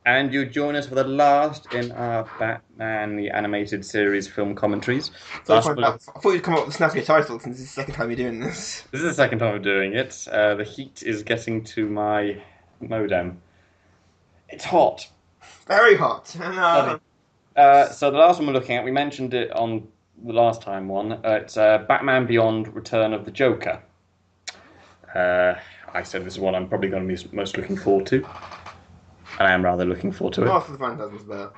And you join us for the last in our Batman the Animated Series film commentaries. So Last fine. I thought you'd come up with a snappier title since it's the second time you're doing this. This is the second time we're doing it. The heat is getting to my modem. It's hot. Very hot. And, Bloody. So the last one we're looking at, we mentioned it on the last time one. It's Batman Beyond: Return of the Joker. Uh, I said this is one I'm probably going to be most looking forward to. And I am rather looking forward to it. Master of the Phantasm's better.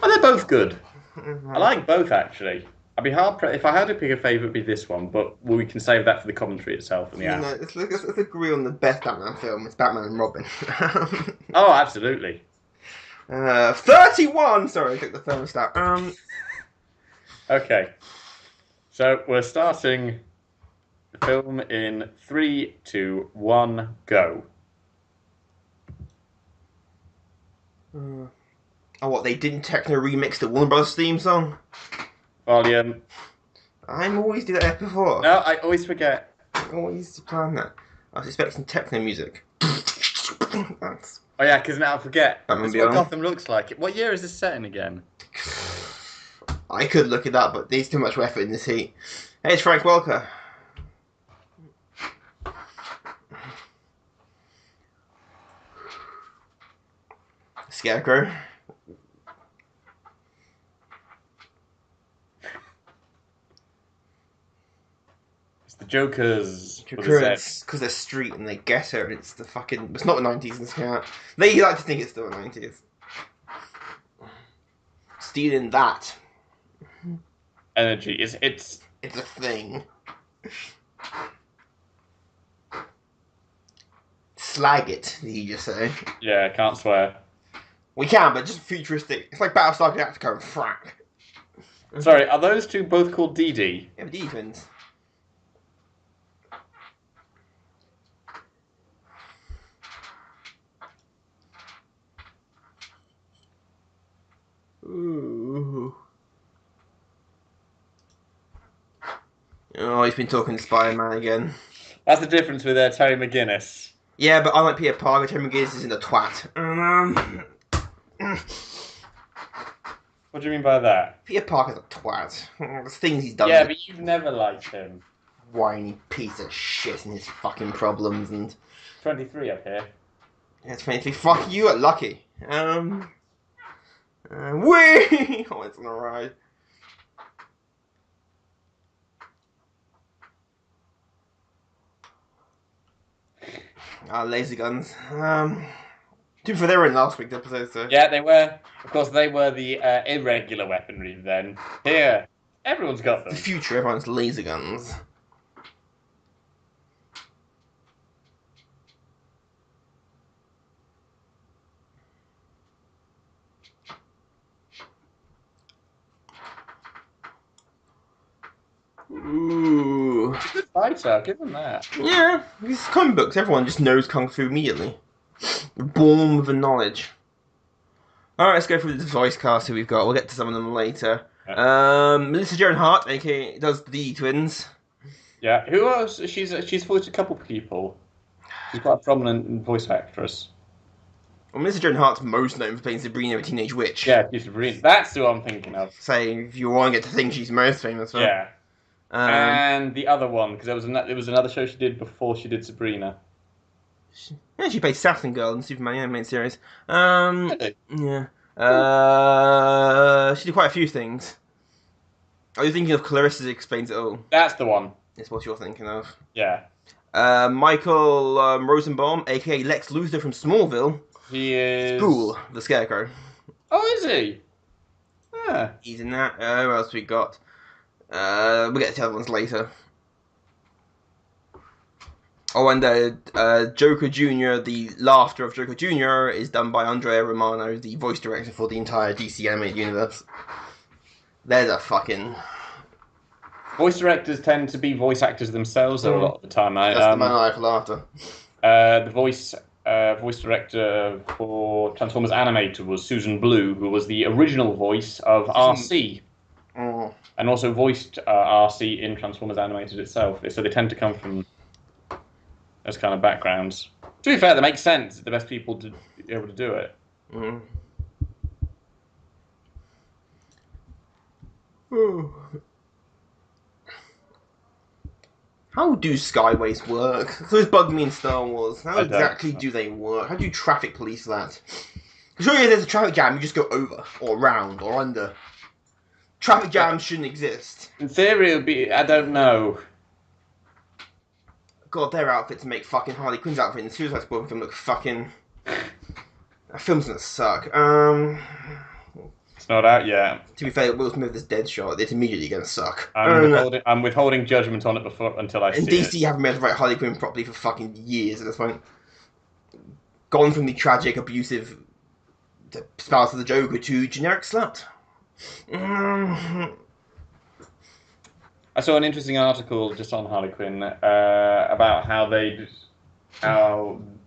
Well, they're both good. I like both actually. I'd be if I had to pick a favourite, it'd be this one, but we can save that for the commentary itself and the app. Let's agree on the best Batman film. It's Batman and Robin. Oh, absolutely. 31! Sorry, I took the thermostat. Okay. So we're starting the film in 3, 2, 1, go. Oh, what, they didn't techno remix the Warner Bros. Theme song? Volume. I'm always do that before. No, I always forget. I always plan that. I was expecting techno music. That's... Oh yeah, because now I forget. Batman That's what Beyond. Gotham looks like. What year is this set in again? I could look at that, but there's too much effort in this heat. Hey, it's Frank Welker. Scarecrow. It's the Joker's. Because they're street and they get her. It's the fucking. It's not the 90s in Scout. They like to think it's still the 90s. Stealing that. Energy. It's It's a thing. Slag it, did you just say? yeah, I can't swear. We can, but just futuristic. It's like Battlestar Galactica and frack. Sorry, are those two both called DD? Yeah, but D twins. Ooh. Oh, he's been talking to Spider-Man again. That's the difference with Terry McGinnis. Yeah, but unlike Peter Parker, Terry McGinnis is in the twat. What do you mean by that? Peter Parker's a twat. The things he's done. Yeah, but you've never liked him. Whiny piece of shit and his fucking problems and 23 up here. it's frankly fuck you at Lucky. Wee! Oh, it's on a ride. Laser guns. To for they were in last week's episode, so Yeah, they were. Of course, they were the irregular weaponry then. Here, everyone's got the them. future everyone's laser guns. Ooh. Good fighter, I'll give them that. Yeah, these comic books, everyone just knows Kung Fu immediately. They're born with the knowledge. Alright, let's go through the voice cast who we've got. We'll get to some of them later. Melissa Joan Hart, aka does the twins. Yeah, who else? She's voiced a couple people. She's quite a prominent voice actress. Well, Melissa Joan Hart's most known for playing Sabrina, a teenage witch. Yeah, she's really. That's who I'm thinking of. Say, if you want to get to think she's most famous for. Yeah. And the other one, because there was another show she did before she did Sabrina. Yeah, she played Saturn Girl in the Superman animated series. Really? Yeah. She did quite a few things. Are you thinking of Clarissa Explains It All? That's the one. That's what you're thinking of. Yeah. Michael Rosenbaum, aka Lex Luthor from Smallville. He is. Spool, the Scarecrow. Oh, is he? Yeah. He's in that. What else we got? We'll get to the other ones later. Oh, and Joker Jr., the laughter of Joker Jr. is done by Andrea Romano, the voice director for the entire DC animated universe. There's a fucking... Voice directors tend to be voice actors themselves, though, a lot of the time. That's the man I have for laughter. The voice director for Transformers Animated was Susan Blue, who was the original voice of RC. Oh. And also voiced RC in Transformers Animated itself. So they tend to come from those kind of backgrounds. To be fair, that makes sense. The best people to be able to do it. Mm. Oh. How do skyways work? So it's bugged me in Star Wars. How I exactly don't. do they work? How do you traffic police that? Surely if there's a traffic jam, you just go over, or around, or under. Traffic jams shouldn't exist. In theory, it would be. I don't know. God, their outfits make fucking Harley Quinn's outfit in the Suicide Squad film look fucking... That film's gonna suck. It's not out yet. To be fair, Will Smith is Deadshot. It's immediately gonna suck. I'm withholding judgment on it until I see And DC haven't been able to write Harley Quinn properly for fucking years at this point. Gone from the tragic, abusive spouse of the Joker to generic slut. I saw an interesting article just on Harley Quinn about how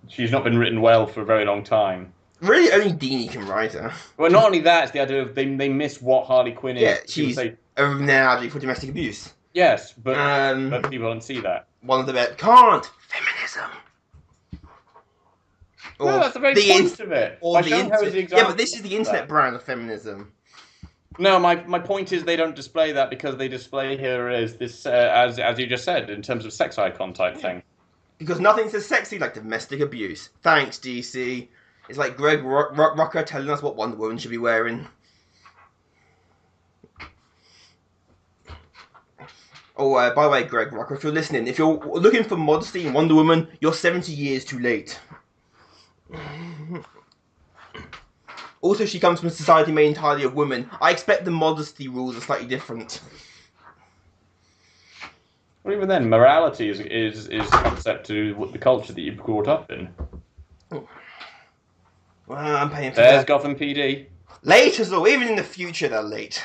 she's not been written well for a very long time. Really, only Dini can write her. Well, not only that, it's the idea of they miss what Harley Quinn is. Yeah, People she's say, a analogy for domestic abuse. yes, but people don't see that. One of the best. Can't! Feminism! No, that's the very point of it. Or By the showing her as the internet. example Yeah, but this is the internet that. brand of feminism. No, my point is they don't display that because they display her as this, as you just said, in terms of sex icon type thing. Because nothing's as sexy like domestic abuse. Thanks, DC. It's like Greg Rucka telling us what Wonder Woman should be wearing. Oh, by the way, Greg Rucka, if you're listening, if you're looking for modesty in Wonder Woman, you're 70 years too late. Also, she comes from a society made entirely of women. I expect the modesty rules are slightly different. Well, even then, morality is a concept to the culture that you've brought up in. Well, I'm paying for There's that. Gotham PD. Late as well. Even in the future, they're late.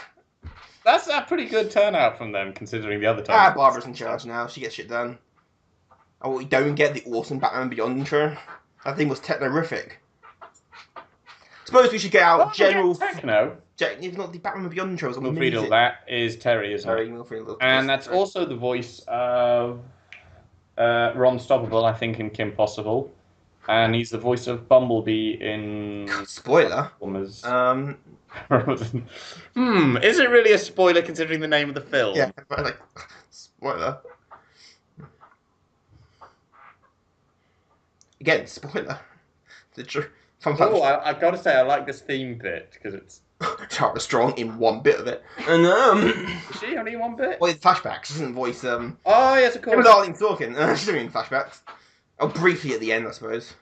That's a pretty good turnout from them, considering the other times. Barbara's in charge now. She gets shit done. Oh, we don't get the awesome Batman Beyond intro. That thing was technorific. Suppose we should get out general... Techno. If not the Batman Beyond intro was on the Milfriedel, music. that is Terry, isn't Sorry, it? Milfriedel. And that's also the voice of Ron Stoppable, I think, in Kim Possible. And he's the voice of Bumblebee in... Spoiler. Is it really a spoiler considering the name of the film? Yeah, like, spoiler. Again, spoiler. The fun fact. Oh, I've got to say, I like this theme bit, because it's... Tara Strong in one bit of it. And, Is she only in one bit? well, it's flashbacks. She doesn't voice, Oh, yes, of It was course. Arlene Sorkin. She's doing flashbacks. Oh, briefly at the end, I suppose.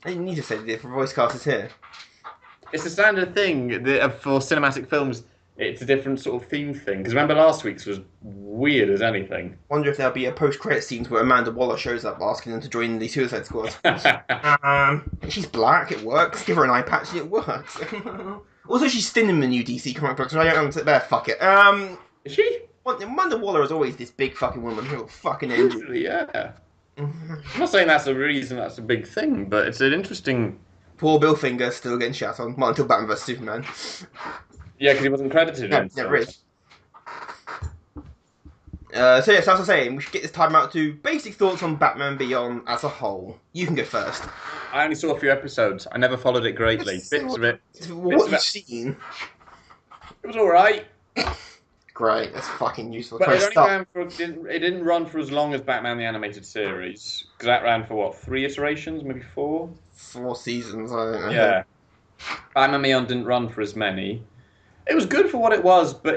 I didn't need to say the voice cast is here. It's a standard thing for cinematic films. It's a different sort of theme thing. Because remember last week's was weird as anything. Wonder if there'll be a post-credit scenes where Amanda Waller shows up asking them to join the Suicide Squad. She's black, it works. Give her an eye patch, it works. Also, she's thin in the new DC comic books, so I don't sit there, fuck it. Is she? Amanda Waller is always this big fucking woman who will fucking end you. Usually, yeah. I'm not saying that's the reason that's a big thing, but it's an interesting... Poor Bill Finger still getting shot on. Well, until Batman vs Superman. Yeah, because he wasn't credited. No, never is. So yes, as I was saying, we should get this time out to basic thoughts on Batman Beyond as a whole. You can go first. I only saw a few episodes. I never followed it greatly. Bits of it. What you've seen. It was alright. Great, that's fucking useful. But it didn't run for as long as Batman the Animated Series. Because that ran for, what, 3 iterations? Maybe 4? 4 seasons, I don't know. Yeah. Batman Beyond didn't run for as many. It was good for what it was, but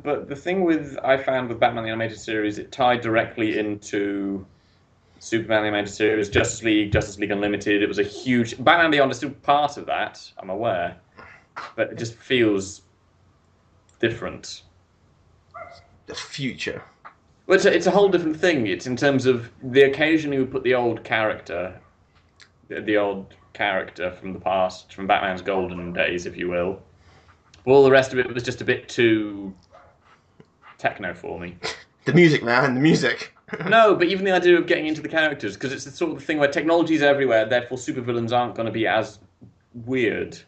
but the thing I found with Batman the Animated Series, it tied directly into Superman the Animated Series, Justice League Unlimited. It was a huge... Batman Beyond is still part of that, I'm aware. But it just feels different. The future. Well, it's a whole different thing. It's in terms of the occasion you would put the old character from the past, from Batman's golden days, if you will. All the rest of it was just a bit too techno for me. The music, man, the music. No, but even the idea of getting into the characters, because it's the sort of thing where technology's everywhere, therefore supervillains aren't going to be as weird.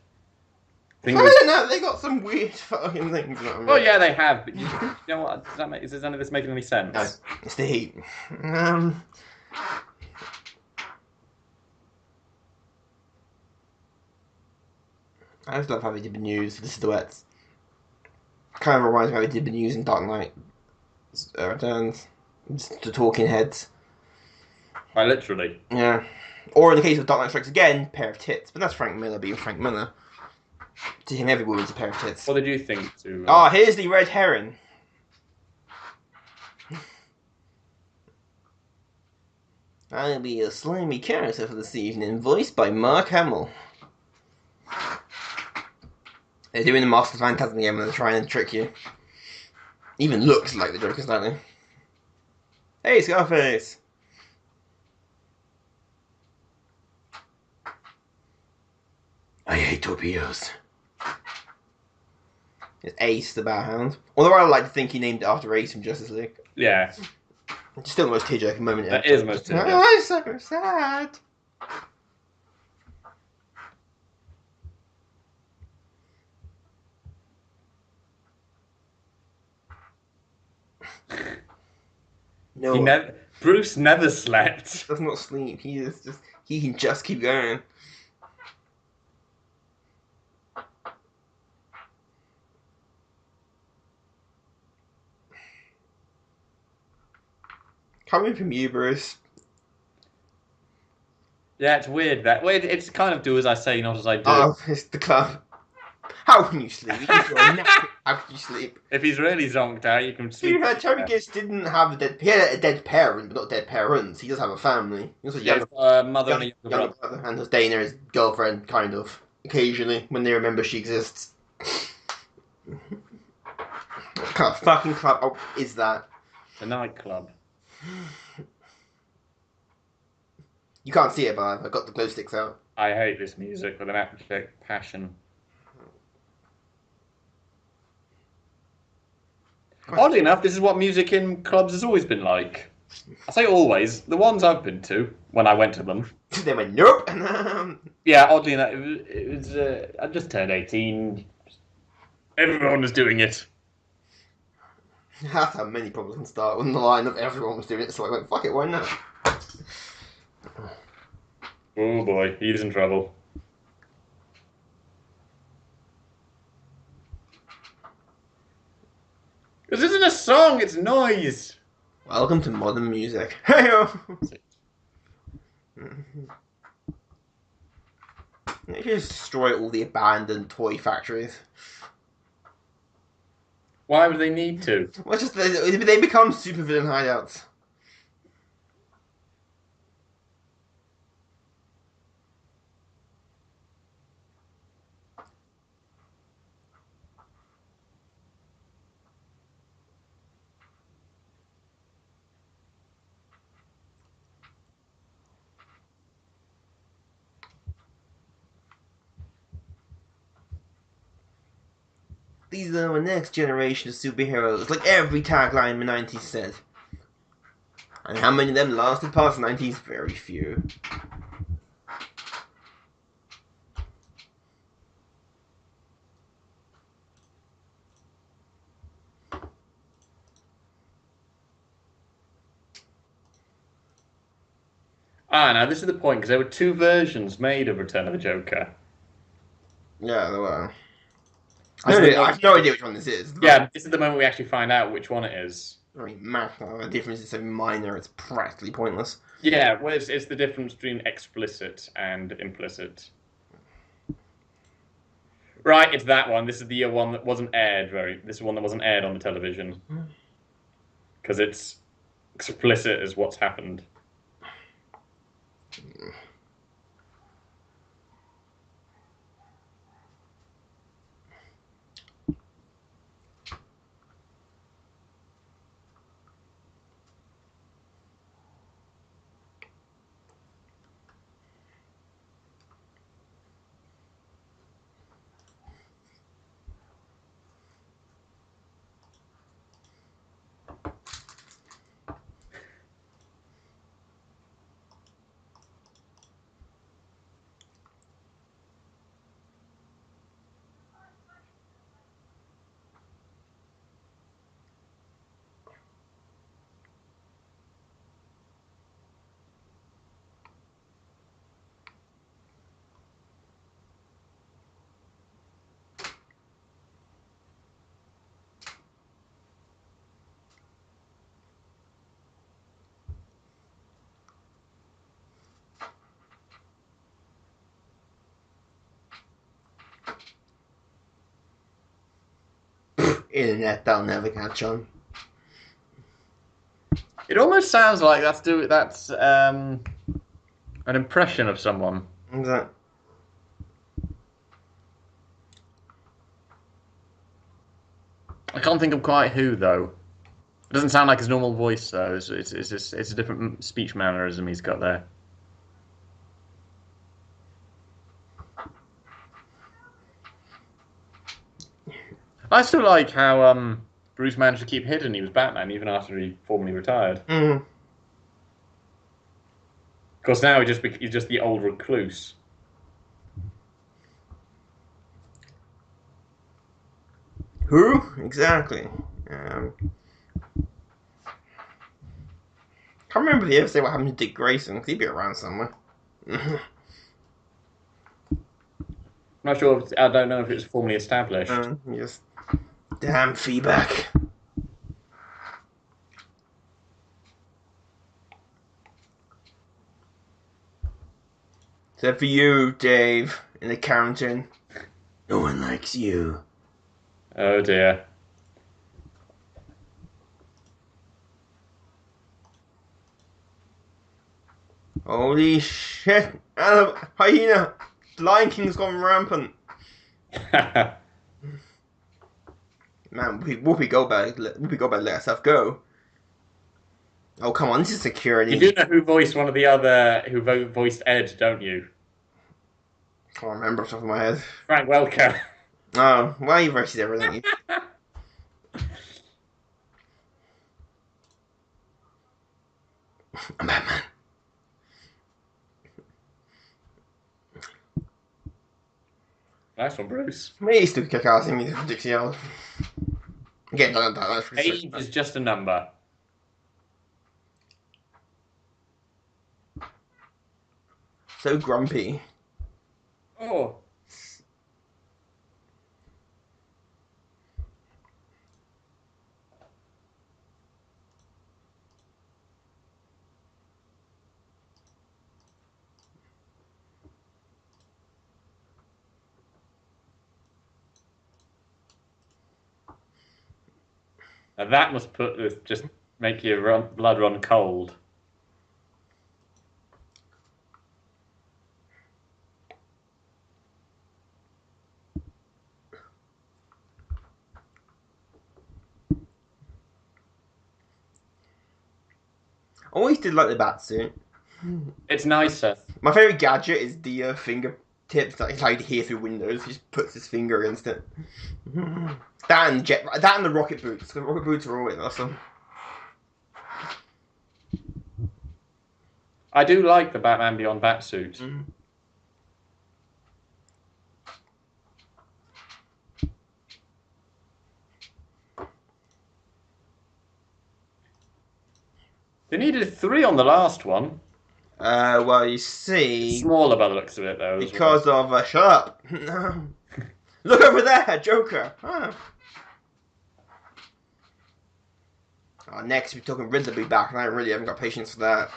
I don't know, they got some weird fucking things. Oh yeah, they have, but you know what? Is none of this making any sense? No, it's the heat. I just love how they did the news for the silhouettes. Kind of reminds me how they did the news in Dark Knight Returns. Just the talking heads. Quite literally. Yeah. Or in the case of Dark Knight Strikes Again, pair of tits. But that's Frank Miller being Frank Miller. To him, every woman's a pair of tits. What did you think to... Here's the red herring. I'll be a slimy character for this evening, voiced by Mark Hamill. They're doing the Master of Phantasm again when they're trying to trick you. Even looks like the Joker slightly. Hey, Scarface! I hate torpedoes. It's Ace the Bathound. Although I like to think he named it after Ace from Justice League. Yeah. It's still the most tearjerking moment ever. That is most tearjerking. Oh, I'm so sad. No, Bruce never slept. does not sleep. He can just keep going. Coming from you, Bruce. Yeah, it's weird that. Well, it's kind of do as I say, not as I do. Oh, it's the club. How can you sleep? How can you sleep? If he's really zonked out, you can sleep. Terry Gist didn't have a dead. He had a dead parent, but not dead parents. He does have a family. He also He has a mother and a younger brother. And his Dana, his girlfriend, kind of occasionally when they remember she exists. What kind of fucking club is that? The nightclub. You can't see it, but I've got the glow sticks out. I hate this music with an abject passion. Oddly enough, this is what music in clubs has always been like. I say always. The ones I've been to, when I went to them. They went, nope. Yeah, oddly enough, it was I just turned 18. Everyone was doing it. That's how many problems can start when the line of everyone was doing it, so I went, fuck it, why not? Oh boy, he's in trouble. This isn't a song, it's noise. Welcome to modern music. Hey-o! They just destroy all the abandoned toy factories. Why would they need to? Well, just they become supervillain hideouts. These are the next generation of superheroes, like every tagline in the 90s said. And how many of them lasted past the 90s? Very few. Now this is the point, because there were two versions made of Return of the Joker. Yeah, there were. I have no idea which one this is. Yeah, this is the moment we actually find out which one it is. I mean, the difference is so minor, it's practically pointless. Yeah, well, it's the difference between explicit and implicit. Right, it's that one. This is the one that wasn't aired. This is one that wasn't aired on the television. Because it's explicit as what's happened. Internet, that'll never catch on. It almost sounds like that's an impression of someone. What's that? I can't think of quite who though. It doesn't sound like his normal voice though. It's a different speech mannerism he's got there. I still like how Bruce managed to keep hidden he was Batman even after he formally retired. Mm. Of course, now he's just the old recluse. Who? Exactly. Can't remember if you ever say what happened to Dick Grayson, because he'd be around somewhere. I'm not sure. I don't know if it was formally established. Just damn feedback. Except for you, Dave, in accounting. No one likes you. Oh dear. Holy shit! Hyena! The Lion King's gone rampant. Man, Whoopi Goldberg let herself go. Oh, come on, this is security. You do know who voiced who voiced Ed, don't you? I can't remember off the top of my head. Frank Welker. Oh, why you versus everything? I'm Batman. Nice one, Bruce. Me used to kick ass in these Dixie Elf. Again, that's Age is just a number. So grumpy. Oh. Now that must just make your blood run cold. I always did like the bat suit. It's nicer. My favourite gadget is the fingertips that he's like here through windows. He just puts his finger against it. That and the rocket boots. The rocket boots are always awesome. I do like the Batman Beyond Batsuit. They needed 3 on the last one. Well, you see... Smaller by the looks of it, though. Because of... shut up! Look over there, Joker! Oh, next, we're talking Riddler be back, and I really haven't got patience for that.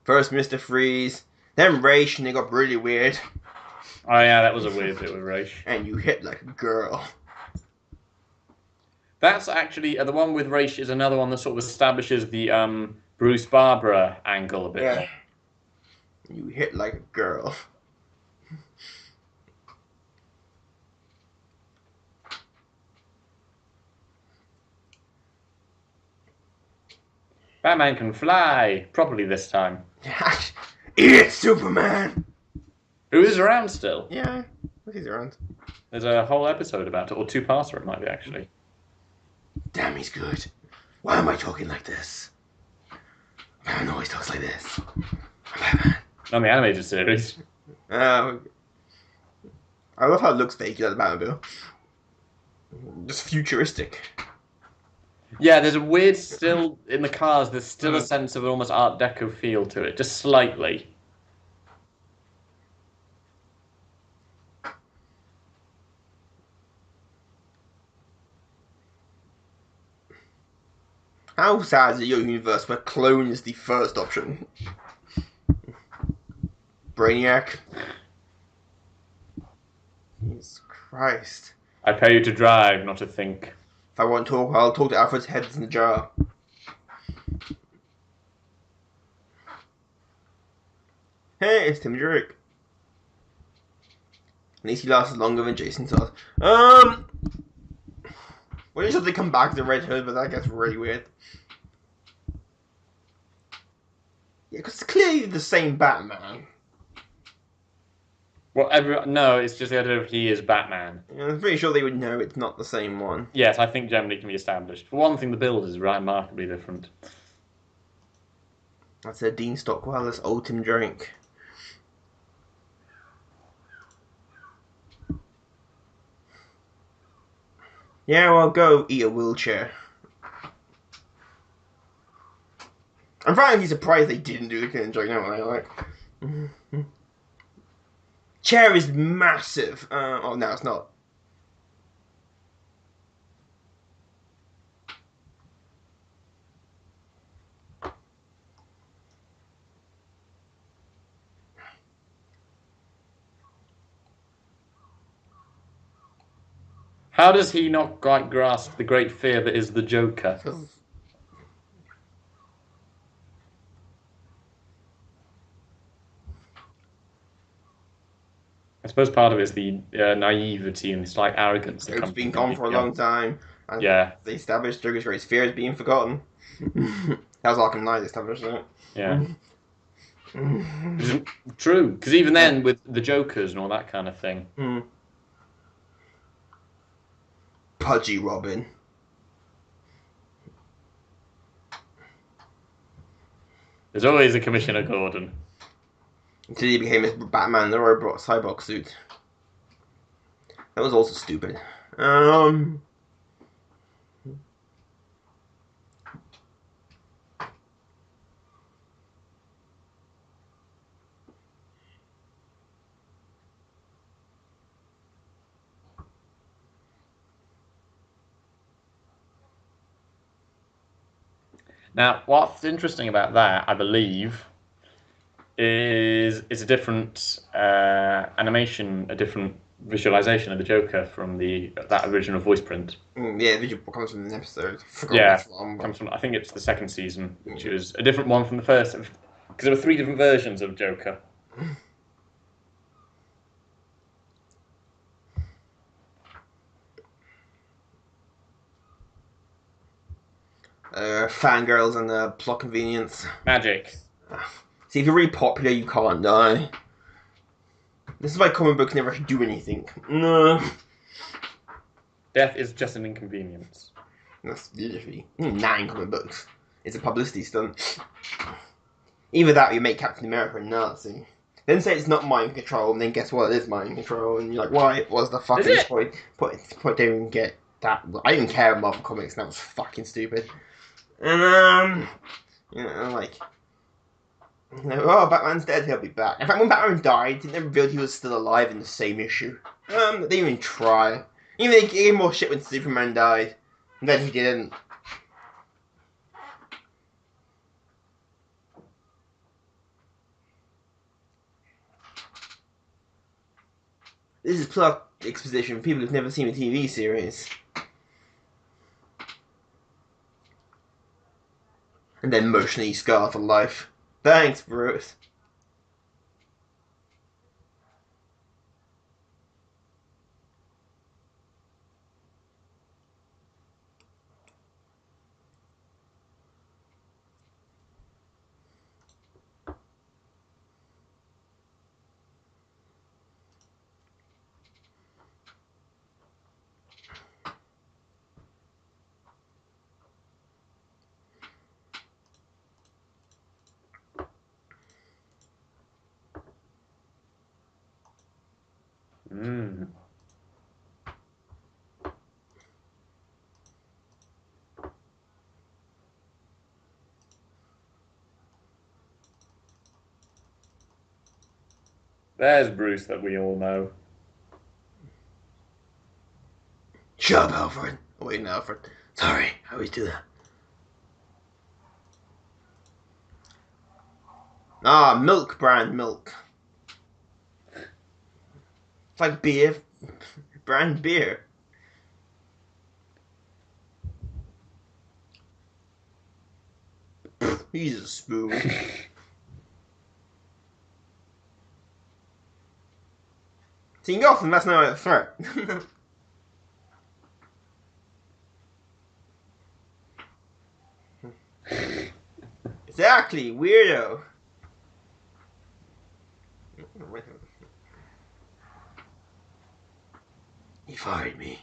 First Mr. Freeze, then Raish, and it got really weird. Oh yeah, that was a weird bit with Raish. And you hit like a girl. That's actually the one with Raish is another one that sort of establishes the Bruce Barbara angle a bit. Yeah. You hit like a girl. Batman can fly properly this time. Eat Superman. Who is around still? Yeah, he's around. There's a whole episode about it, or 2-parter it might be actually. Damn, he's good. Why am I talking like this? Batman always talks like this. Batman. On the animated series. I love how it looks fake like the Batmobile. Just futuristic. Yeah, there's a weird still in the cars. There's still a sense of an almost Art Deco feel to it, just slightly. How sad is it your universe where clone is the first option? Brainiac. Jesus Christ. Christ. I pay you to drive, not to think. If I want to talk, I'll talk to Alfred's heads in the jar. Hey, it's Tim Drake. At least he lasted longer than Jason Todd. When you said they come back to Red Hood, but that gets really weird. Yeah, because it's clearly the same Batman. Well, no, it's just the idea of he is Batman. Yeah, I'm pretty sure they would know it's not the same one. Yes, I think generally can be established. For one thing, the build is remarkably different. That's a Dean Stockwell, that's old Tim Drake. Yeah, well, go eat a wheelchair. I'm frankly surprised they didn't do the Killing Joke. No, I like. Chair is massive. Oh no, it's not. How does he not quite grasp the great fear that is the Joker? I suppose part of it is the naivety and slight arrogance that It's comes been from gone for a long time. And Yeah. They established Joker's greatest fear is being forgotten. That was Arkham Knight established it. Yeah. True, because even then, with the Jokers and all that kind of thing. Pudgy Robin. There's always a Commissioner Gordon. Until he became his Batman in the robot cyborg suit. That was also stupid. Now, what's interesting about that, I believe, is it's a different animation, a different visualization of the Joker from that original voice print. Yeah, visual comes from an episode. Comes from, I think it's the second season, which is a different one from the first, because there were 3 different versions of Joker. Fangirls and plot convenience. Magic. See, if you're really popular, you can't die. This is why comic books never actually do anything. No. Death is just an inconvenience. That's literally 9 comic books. It's a publicity stunt. Either that or you make Captain America a Nazi. Then say it's not mind control, and then guess what? It is mind control, and you're like, why was the fucking point? Point don't even get that. I didn't care about Marvel Comics, and that was fucking stupid. And oh, Batman's dead, he'll be back. In fact, when Batman died, didn't they reveal he was still alive in the same issue? They didn't even try. Even they gave more shit when Superman died. And then he didn't. This is plot exposition for people who've never seen a TV series. And then emotionally scarred for life. Thanks, Bruce. There's Bruce that we all know. Shut up, Alfred. Oh, wait, no, Alfred. Sorry, I always do that. Milk brand milk. It's like beer. brand beer. He's a spoon. Teeing off, and that's no threat. Exactly, weirdo. He fired me.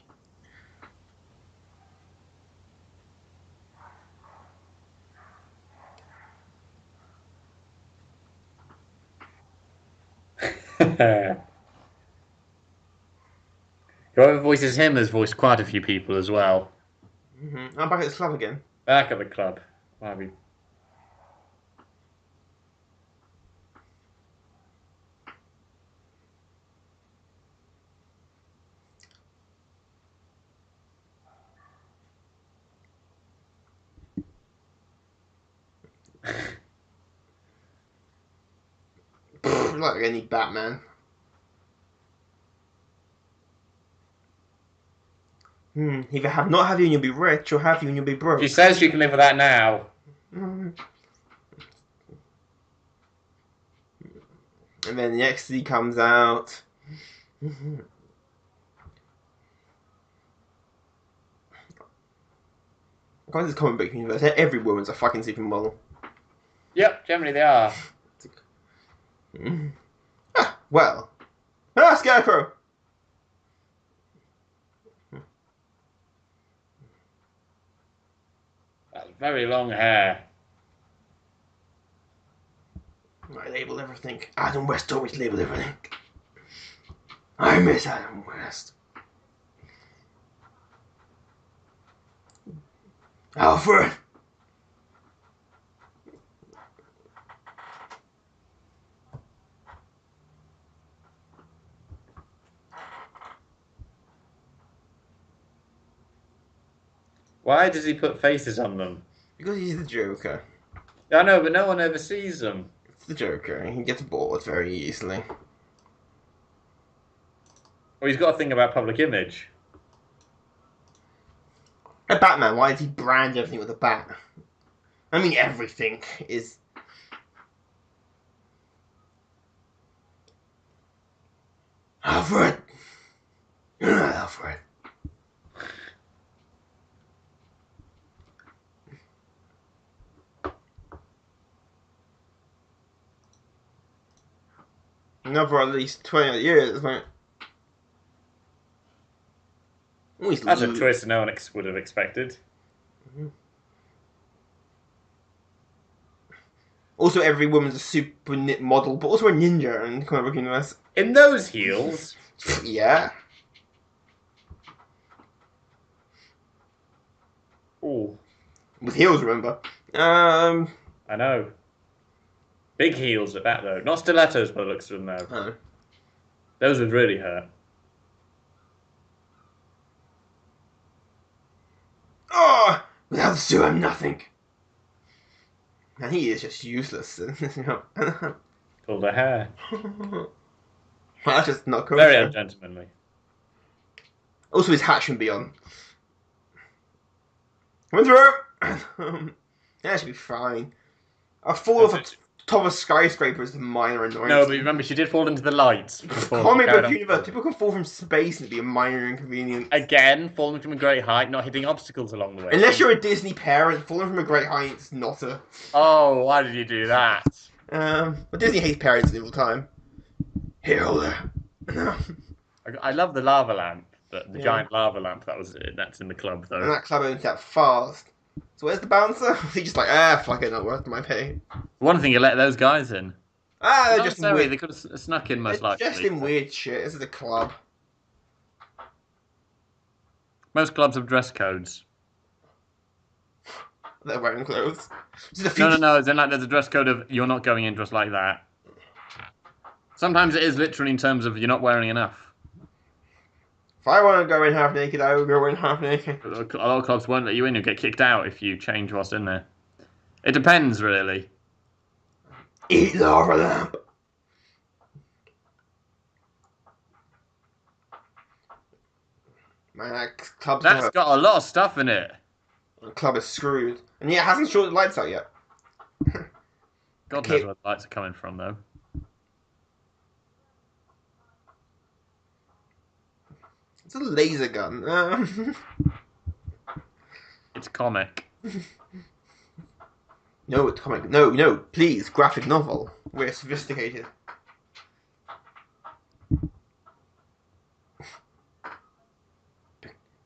Whoever voices him has voiced quite a few people as well. I'm back at this club again. Back at the club. Why have you... Like any Batman. Either not have you and you'll be rich, or have you and you'll be broke. She says you can live with that now. And then the ecstasy comes out. According to this comic book universe, every woman's a fucking supermodel. Yep, generally they are. Well. Scarecrow! That's very long hair. I label everything. Adam West always labeled everything. I miss Adam West. Alfred! Why does he put faces on them? Because he's the Joker. I know, but no one ever sees them. It's the Joker. He gets bored very easily. Well, he's got a thing about public image. A Batman, why does he brand everything with a bat? I mean, everything is... Alfred! You're not Alfred. Another at least 20 years, mate. That's a twist no one would have expected. Also, every woman's a super knit model, but also a ninja in the comic book universe. In those heels? Yeah. Ooh. With heels, remember. I know. Big heels at that, though. Not stilettos, by the looks of them, though. Oh. Those would really hurt. Oh! Without the suit, I'm nothing. And he is just useless. Pull the hair. That's just not cool. Very ungentlemanly. Also, his hat shouldn't be on. Coming through! That should be fine. A fall off a top of a skyscraper is a minor annoyance. No, but remember, she did fall into the lights. Comic book universe, people can fall from space and it'd be a minor inconvenience. Again, falling from a great height, not hitting obstacles along the way. Unless you're a Disney parent, falling from a great height is not a... Oh, why did you do that? But Disney hates parents all the time. Here, hold her. I love the lava lamp, the giant lava lamp that's in the club, though. And that club owns that fast. So where's the bouncer? He's just like, fuck it, not worth my pay. One thing, you let those guys in. They're Not just in necessarily, weird... they could have snuck in most They're likely. just in weird shit. This is a club. Most clubs have dress codes. They're wearing clothes. This is the future... No. Then like there's a dress code of you're not going in dressed like that. Sometimes it is literally in terms of you're not wearing enough. If I want to go in half naked, I will go in half naked. A lot of clubs won't let you in. You'll get kicked out if you change whilst in there. It depends, really. Eat lava lamp. Man, that club's That's got a lot of stuff in it. the club is screwed. And yeah, it hasn't shorted the lights out yet. God Okay. knows where the lights are coming from, though. It's a laser gun. It's comic. No, it's comic. No, please, graphic novel. We're sophisticated.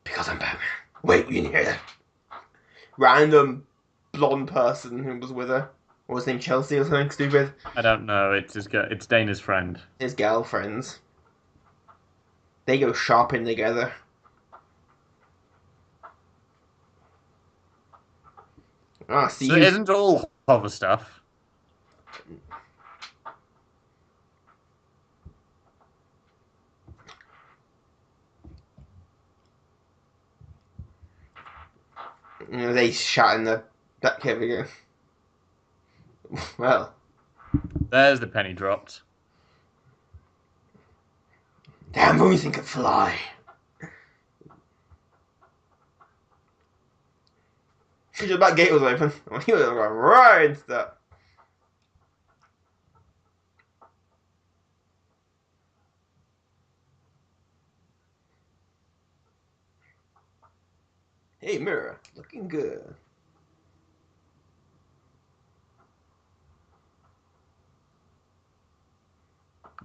Because I'm Batman. Wait, you didn't hear that? Random blonde person who was with her. What was his name? Chelsea or something stupid? I don't know. It's Dana's friend. His girlfriends. They go shopping together. Ah, see So you. it isn't all hover stuff. They shot in the Black Cave again. Well, There's the penny dropped. damn, when we think could fly. The back gate was open. He was going right into that. Hey, Mirror, looking good.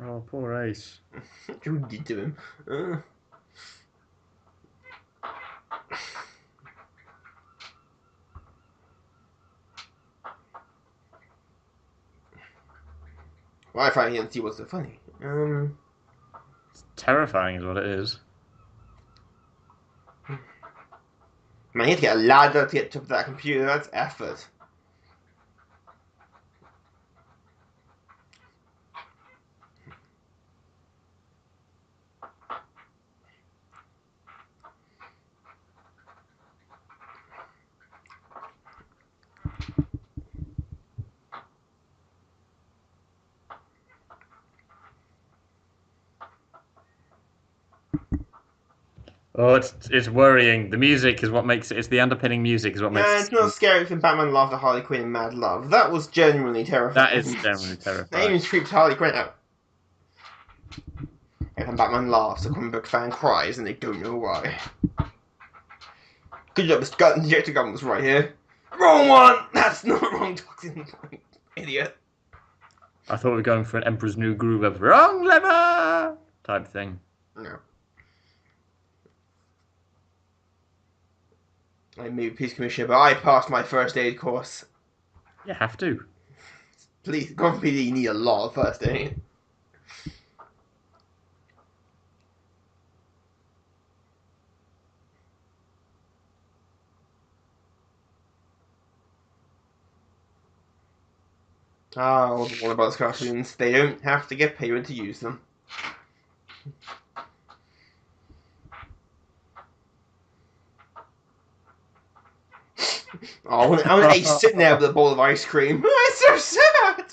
Oh, poor Ace. What you did to him? Well, I finally didn't see what's so funny. It's terrifying, is what it is. Man, you have to get a ladder to get to that computer. That's effort. Oh, it's worrying. The music is what makes it. It's the underpinning music is what makes Yeah, it. it's not scary than Batman Love the Harley Quinn and Mad Love. That was genuinely terrifying. That is generally That terrifying. even creeped Harley Quinn out. Every time Batman laughs, a comic book fan cries, and they don't know why. Good job, this gun injector gun was right here. Wrong one! That's not wrong talking point, idiot. I thought we were going for an Emperor's New Groove of wrong lever type thing. No. I may be police commissioner, but I passed my first aid course. You have to. Please, God forbid you need a lot of first aid. Ah, all the Warner Brothers cartoons. They don't have to get payment to use them. Oh, I want Ace sitting there with a bowl of ice cream. It's so sad!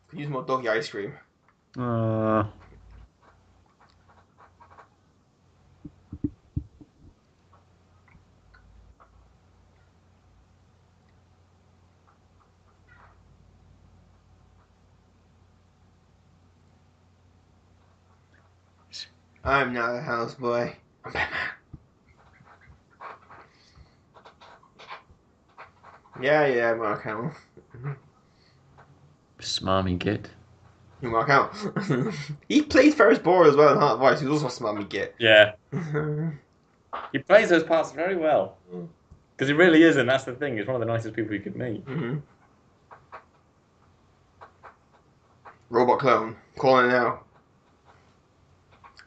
Could use more doggy ice cream. I'm not a houseboy. I'm Batman. Yeah, Mark Hamill. Smarmy git. You Mark Hamill. He played Ferris Bueller as well in Heart of Ice. He was also a smarmy git. Yeah. He plays those parts very well. Because he really is, and that's the thing. He's one of the nicest people you could meet. Robot clone. Calling it now.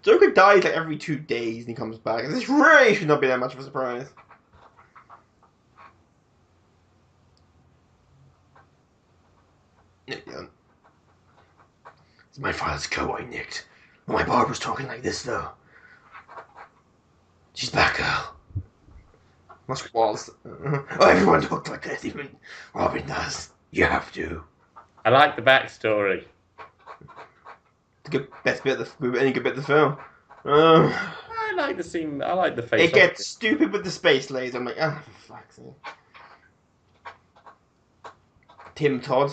Joker dies like every 2 days and he comes back. This really should not be that much of a surprise. No, you don't. It's my father's coat I nicked. My barber's talking like this though. She's back, girl. Musk walls. Oh, everyone talks like this, even Robin does. You have to. I like the backstory. The good, best bit of any good bit of the film. Um, I like the scene. I like the face. it gets stupid with the space laser. I'm like, ah, for fuck's sake. Tim Todd.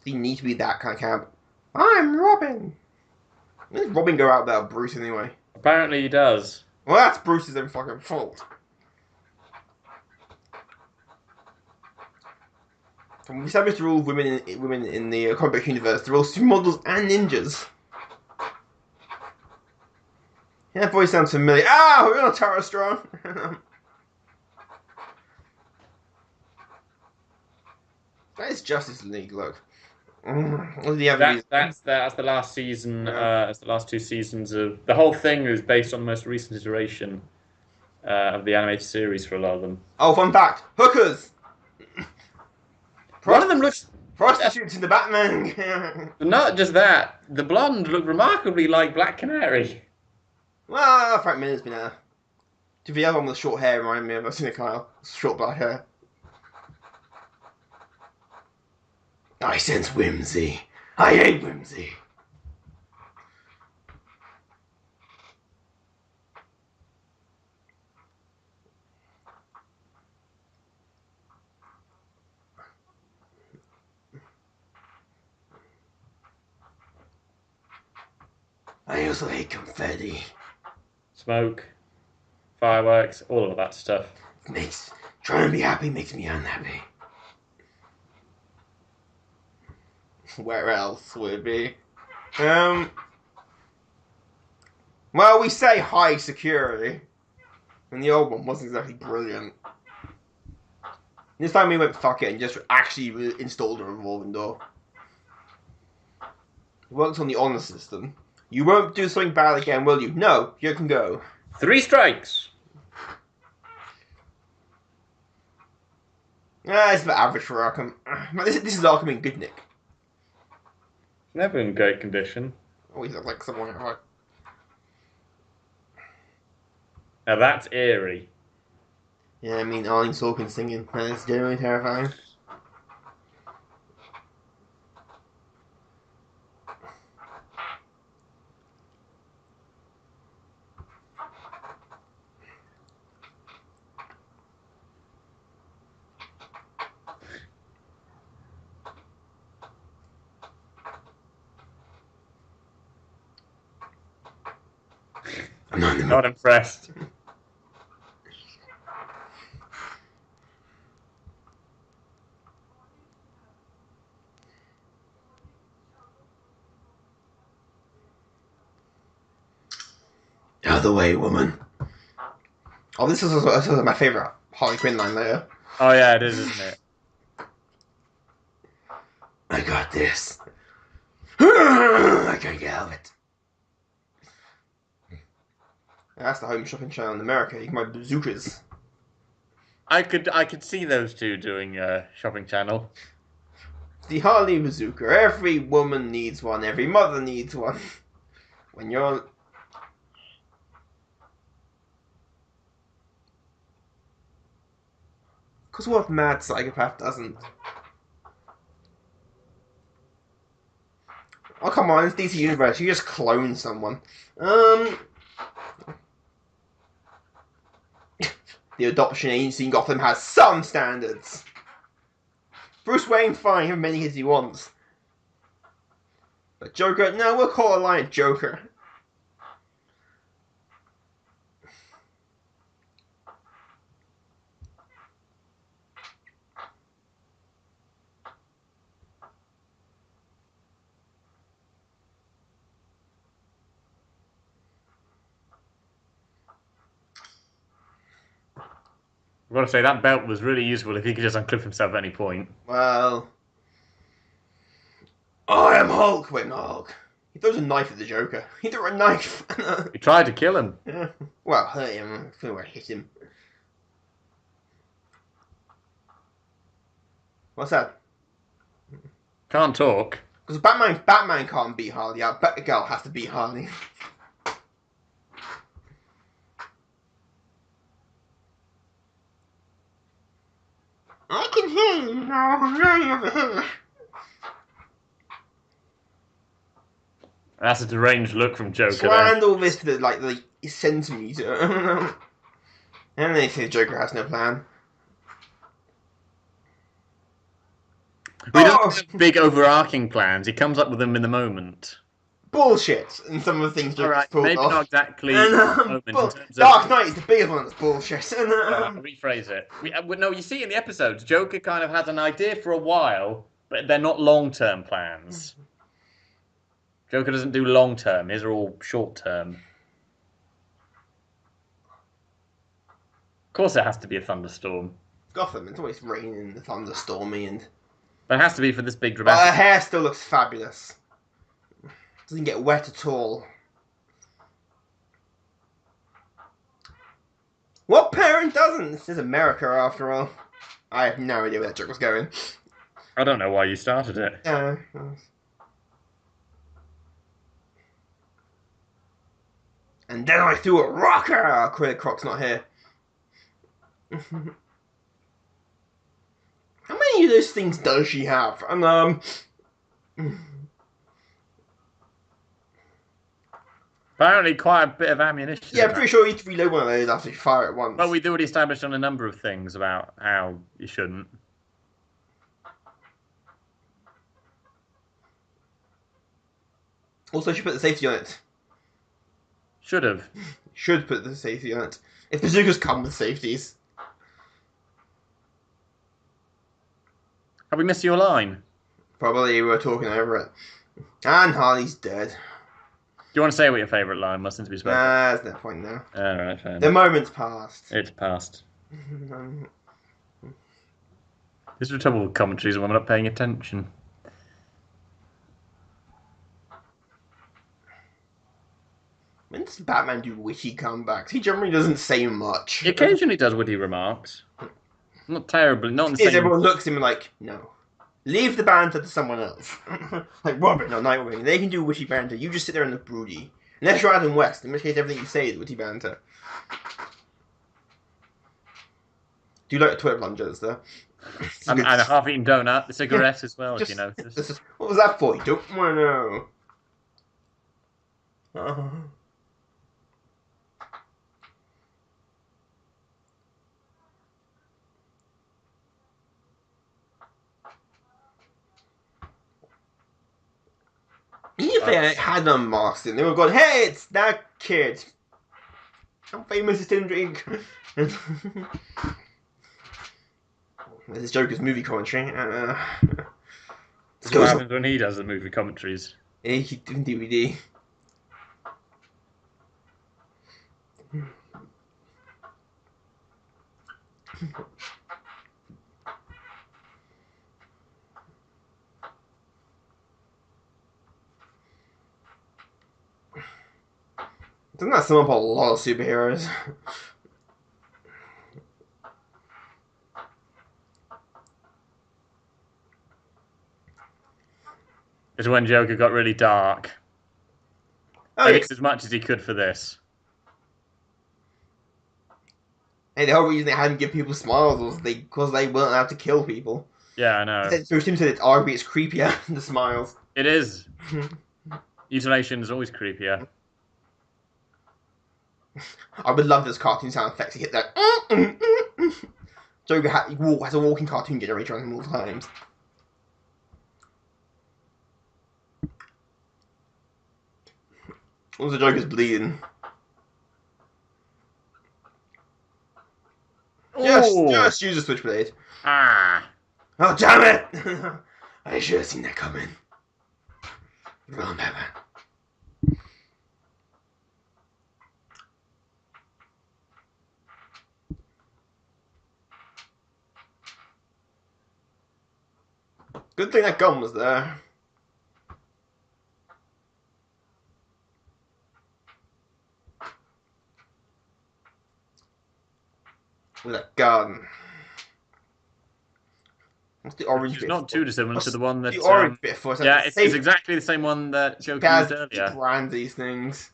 He needs to be that kind of camp. I'm Robin. When does Robin go out without Bruce anyway? Apparently he does. Well, that's Bruce's own fucking fault. We established the rule of women in the comic book universe. They're all supermodels and ninjas. Yeah, that voice sounds familiar. Ah, we're on Tara Strong. That is Justice League. Look. That's the last season. That's the last 2 seasons of the whole thing is based on the most recent iteration of the animated series for a lot of them. Oh, fun fact: hookers. One of them looks prostitutes in the Batman. Not just that. The blonde looked remarkably like Black Canary. Well, Frank Miller's been a. To the other one with short hair reminded me of Cynic Kyle. Short black hair. I sense whimsy. I hate whimsy. I also hate confetti. Smoke, fireworks, all of that stuff. Trying to be happy makes me unhappy. Where else would it be? Well, we say high security. And the old one wasn't exactly brilliant. This time we went fuck it and just actually installed a revolving door. It works on the honor system. You won't do something bad again, will you? No, you can go. 3 strikes! It's about average for Arkham. This is Arkham in good nick. Never in great condition. Oh, he's like someone like. Now that's eerie. Yeah, I mean, Arlene Sorkin singing. That's genuinely terrifying. I'm not impressed. Out of the way, woman. Oh, this is my favourite Harley Quinn line later. Oh yeah, it is, isn't it? I got this. I can't get out of it. That's the home shopping channel in America. You can buy bazookas. I could see those two doing a shopping channel. The Harley bazooka. Every woman needs one. Every mother needs one. When you're... Because what mad psychopath doesn't? Oh, come on. It's DC Universe. You just clone someone. The adoption agency in Gotham has some standards. Bruce Wayne, fine, have many as he wants. But Joker, no, we'll call a line Joker. I've got to say, that belt was really useful if he could just unclip himself at any point. Well... I am Hulk! Wait, not Hulk. He throws a knife at the Joker. He threw a knife! He tried to kill him. Yeah. Well, hurt him. I feel where I hit him. What's that? Can't talk. Because Batman can't beat Harley out. Batgirl has to beat Harley. I can hear you now. I'm really over here. That's a deranged look from Joker there. Planned all this to the centimetre. And they say Joker has no plan. He doesn't have big overarching plans. He comes up with them in the moment. Bullshit! And some of the things Joker's Alright, pulled maybe off. not exactly And, in the moment in terms of... Dark Knight is the biggest one that's bullshit. And, I'll rephrase it. No, you see in the episodes, Joker kind of has an idea for a while, but they're not long-term plans. Joker doesn't do long-term. His are all short-term. Of course it has to be a thunderstorm. Gotham, it's always raining and thunderstormy and... But it has to be for this big But dramatic... her hair still looks fabulous. Doesn't get wet at all. What parent doesn't? This is America after all. I have no idea where that joke was going. I don't know why you started it. And then I threw a rocker! Killer Croc's not here. How many of those things does she have? And, Apparently quite a bit of ammunition. yeah, I'm pretty sure you need to reload one of those after you fire it once. Well, we'd already established on a number of things about how you shouldn't. Also, she put the safety on it. Should have. Should put the safety on it. If bazookas come with safeties. Have we missed your line? Probably we were talking over it. And Harley's dead. Do you want to say what your favourite line was since we spoke? Nah, there's no point now. Alright, fair The enough. moment's passed. It's past. This is the trouble with commentaries when we're not paying attention. When does Batman do witty comebacks? He generally doesn't say much. He occasionally does witty remarks. Not terribly, not in the Is same... everyone looks at him like, no. Leave the banter to someone else. Like Robin or Nightwing. They can do witty banter. You just sit there and look broody. Unless you're Adam West, in which case everything you say is witty banter. Do you like the Twitter plungers there? And a half-eaten donut, the cigarette as well, if you Just- notice. What was that for? You don't want to know. Even if they had unmasked it, they would have gone, hey, it's that kid. How famous is Tim Drake? This is Joker's movie commentary. That's what happens when he does the movie commentaries. He did DVD. Doesn't that sum up a lot of superheroes? It's when Joker got really dark. Oh, At yeah. least as much as he could for this. Hey, the whole reason they hadn't give people smiles was because they weren't allowed to kill people. Yeah, I know. So Tim said arguably it's creepier than the smiles. It is. Mutilation is always creepier. I would love those cartoon sound effects. He hit that. Joker has a walking cartoon generator on him all the times. Also, Joker's bleeding. Just use a switchblade. Ah. Oh, damn it! I should have seen that coming. Run, Batman. Good thing that gun was there. With that gun. What's the orange It's bit? not too dissimilar to the one that... The orange bit for? yeah, it's exactly the same one that Joker used earlier. Brand these things.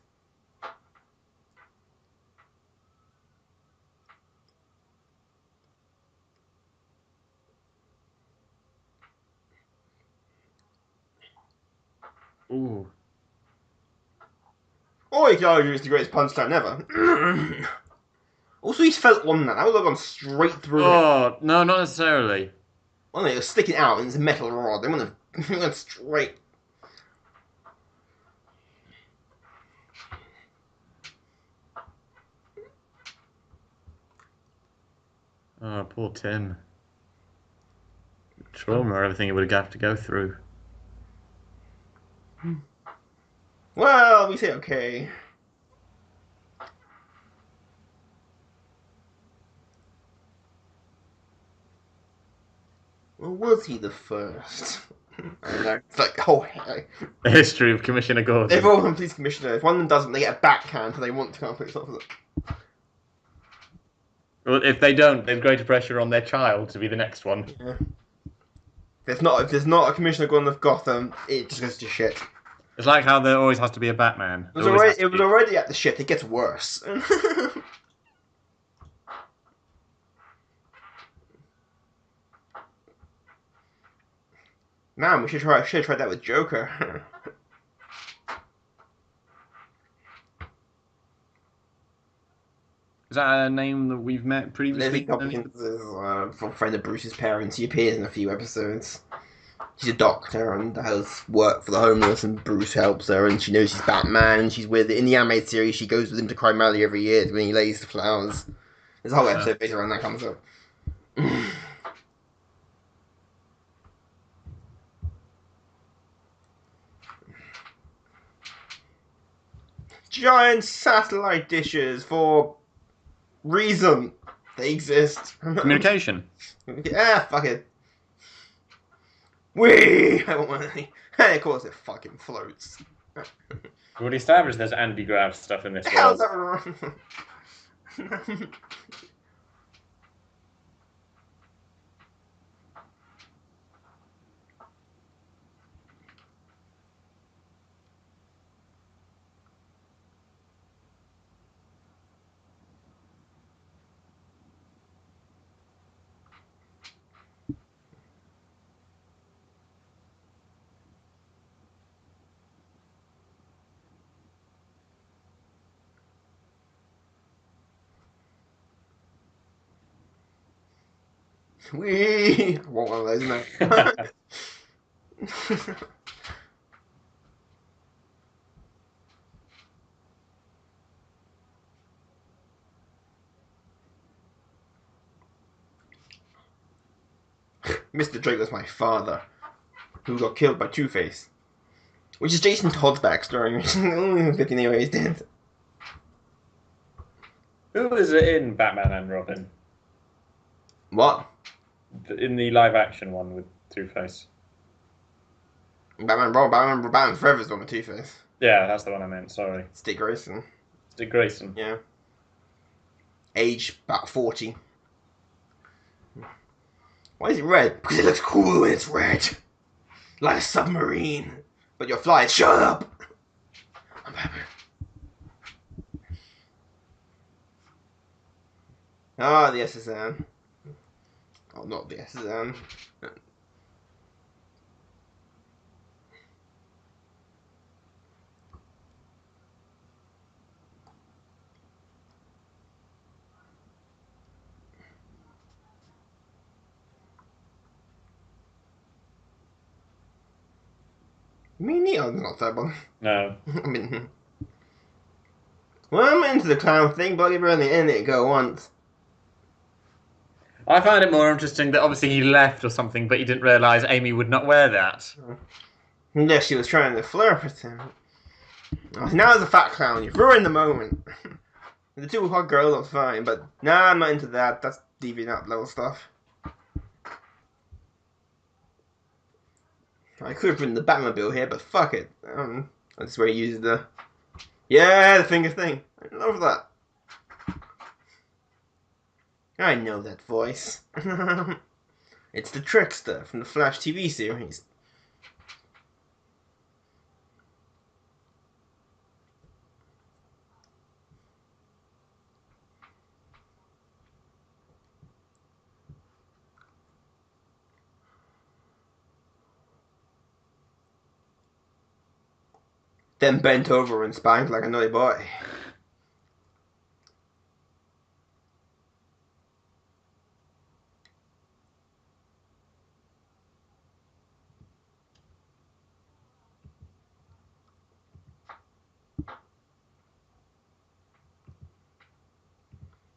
Ooh. Or you could argue it's the greatest punchline ever. Also, he's felt on that. That would have gone straight through him. Oh, no, not necessarily. Well, no, it was sticking out and it's a metal rod. They wouldn't have went straight. Oh, poor Tim. Trauma, everything he would have to go through. Well, we say okay. Well, was he the first? I don't know. It's like, oh, hey. The history of Commissioner Gordon. If all of them police commissioner, if one of them doesn't, they get a backhand, so they want to come up with something. Well, if they don't, there's greater pressure on their child to be the next one. Yeah. If there's not a Commissioner Gordon of Gotham, it just goes to shit. It's like how there always has to be a Batman. It was already at the shit. It gets worse. Man, we should have tried that with Joker. Is that a name that we've met previously? Lily Tompkins is a friend of Bruce's parents. He appears in a few episodes. She's a doctor and has work for the homeless, and Bruce helps her, and she knows he's Batman. She's with in the animated series. She goes with him to Crime Alley every year when he lays the flowers. There's a whole episode based around that comes up. Giant satellite dishes for reason. They exist. Communication. Fuck it. Wee! I want one of the... And of course it fucking floats. We already established there's anti-grav stuff in this How's world. that? Wee! I want one of those, mate. Mr. Drake was my father, who got killed by Two-Face. Which is Jason Todd's backstory. 15 anyway, he's dead. Who is it in Batman and Robin? What? In the live-action one with Two-Face. Batman Forever's one with Two-Face. Yeah, that's the one I meant, sorry. It's Dick Grayson. It's Dick Grayson. Yeah. Age about 40. Why is it red? Because it looks cool when it's red. Like a submarine. But you're flying. Shut up! I'm Batman. Ah, the SSN. Oh, not the SSN. Me neither. Not that one. No. I mean, well, I'm into the clown thing, but I'll give her only in it go once. I find it more interesting that obviously he left or something, but he didn't realise Amy would not wear that. Yeah, she was trying to flirt with him. Oh, now as a fat clown, you've ruined the moment. The two hot girls are fine, but nah, I'm not into that. That's deviant up level stuff. I could have written the Batmobile here, but fuck it. That's where he uses the... Yeah, the finger thing. I love that. I know that voice. It's the Trickster from the Flash TV series. Then bent over and spanked like a naughty boy.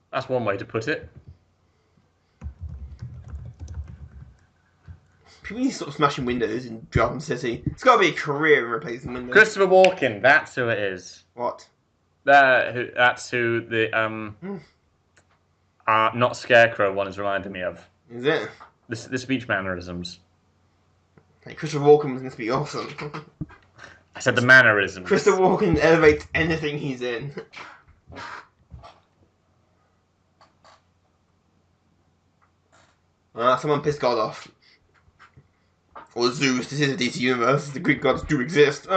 That's one way to put it. People need to stop smashing windows in Gotham City. It's got to be a career in replacing windows. Christopher Walken, that's who it is. What? That's who the not Scarecrow one is reminding me of. Is it? The speech mannerisms. Hey, Christopher Walken was going to be awesome. I said the mannerisms. Christopher Walken elevates anything he's in. Someone pissed God off. Or Zeus, this is a DC universe, the Greek gods do exist.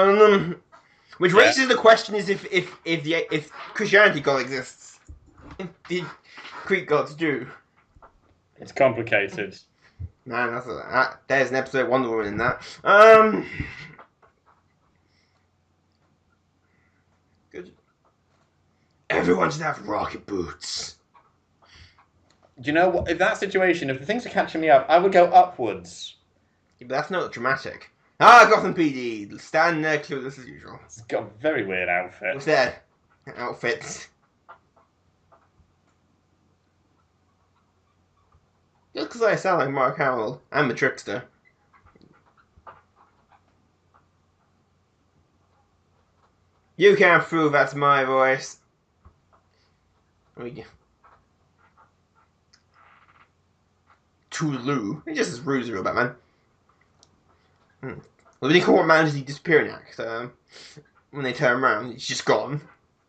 Which raises the question is if Christianity God exists. If the Greek gods do. It's complicated. Man, there's an episode of Wonder Woman in that. Good. Everyone should have rocket boots. Do you know what? If that situation, if the things are catching me up, I would go upwards. Yeah, but that's not dramatic. Gotham PD, stand there clueless as usual. It's got a very weird outfit. What's that? Outfits. Just because I sound like Mark Hamill, I'm a trickster. You can't prove that's my voice. Tulu. He just as rude as a real Batman. Well, they call what manages the disappearing act. When they turn around, he's just gone.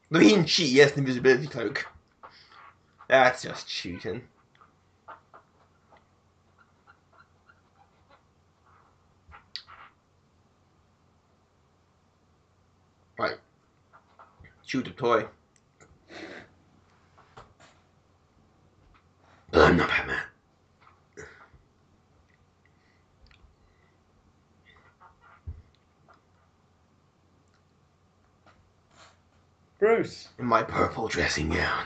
Though he and she has an invisibility cloak. That's just shooting. Right. Shoot a toy. But I'm not Batman. Bruce. In my purple dressing gown.